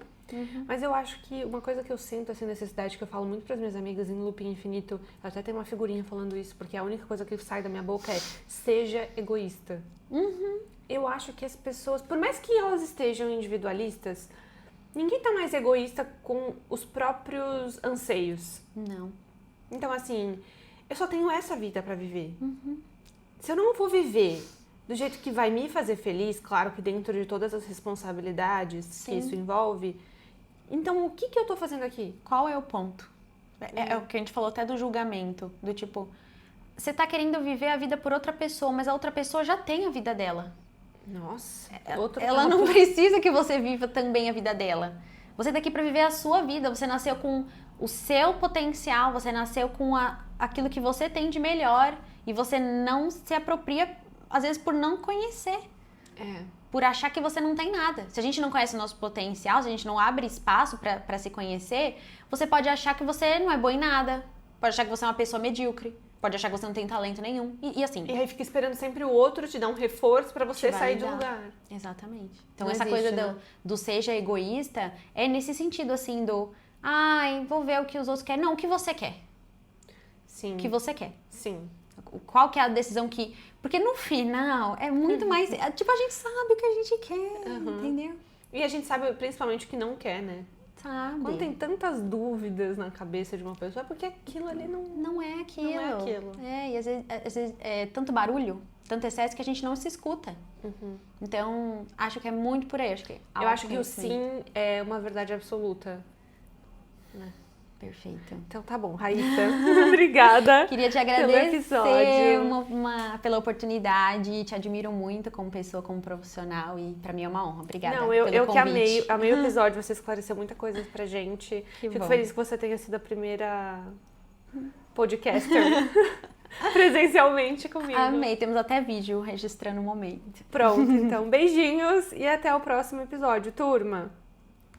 Mas eu acho que uma coisa que eu sinto, essa necessidade que eu falo muito para as minhas amigas em Looping Infinito, eu até tenho uma figurinha falando isso, porque a única coisa que sai da minha boca é seja egoísta. Eu acho que as pessoas, por mais que elas estejam individualistas, ninguém tá mais egoísta com os próprios anseios. Não. Então, assim, eu só tenho essa vida pra viver. Se eu não vou viver do jeito que vai me fazer feliz, claro que dentro de todas as responsabilidades que isso envolve, então o que eu tô fazendo aqui? Qual é o ponto? É o que a gente falou até do julgamento, do tipo, você tá querendo viver a vida por outra pessoa, mas a outra pessoa já tem a vida dela. Nossa, Ela não precisa que você viva também a vida dela. Você tá aqui pra viver a sua vida, você nasceu com o seu potencial, você nasceu com aquilo que você tem de melhor e você não se apropria, às vezes, por não conhecer. Por achar que você não tem nada. Se a gente não conhece o nosso potencial, se a gente não abre espaço pra se conhecer, você pode achar que você não é boa em nada, pode achar que você é uma pessoa medíocre, pode achar que você não tem talento nenhum. E assim... E aí fica esperando sempre o outro te dar um reforço pra você sair de um lugar. Exatamente. Então Não essa existe, coisa né? do seja egoísta é nesse sentido, assim, vou ver o que os outros querem. Não, o que você quer. Sim. O que você quer. Sim. Qual que é a decisão que... Porque no final é muito mais... Tipo, a gente sabe o que a gente quer, entendeu? E a gente sabe principalmente o que não quer, né? Sabe? Quando tem tantas dúvidas na cabeça de uma pessoa, é porque aquilo ali Não é aquilo. Não é aquilo. E às vezes é tanto barulho, tanto excesso que a gente não se escuta. Então, acho que é muito por aí. Eu acho que o sim é uma verdade absoluta. Perfeito. Então tá bom, Raíssa. Obrigada. Queria te pelo agradecer episódio. pela oportunidade. Te admiro muito como pessoa, como profissional. E pra mim é uma honra. Obrigada. Não, pelo eu que convite. amei o episódio. Você esclareceu muita coisa pra gente. Que Fico bom. feliz que você tenha sido a primeira podcaster presencialmente comigo. Amei. Temos até vídeo registrando o momento. Pronto, então beijinhos e até o próximo episódio, turma.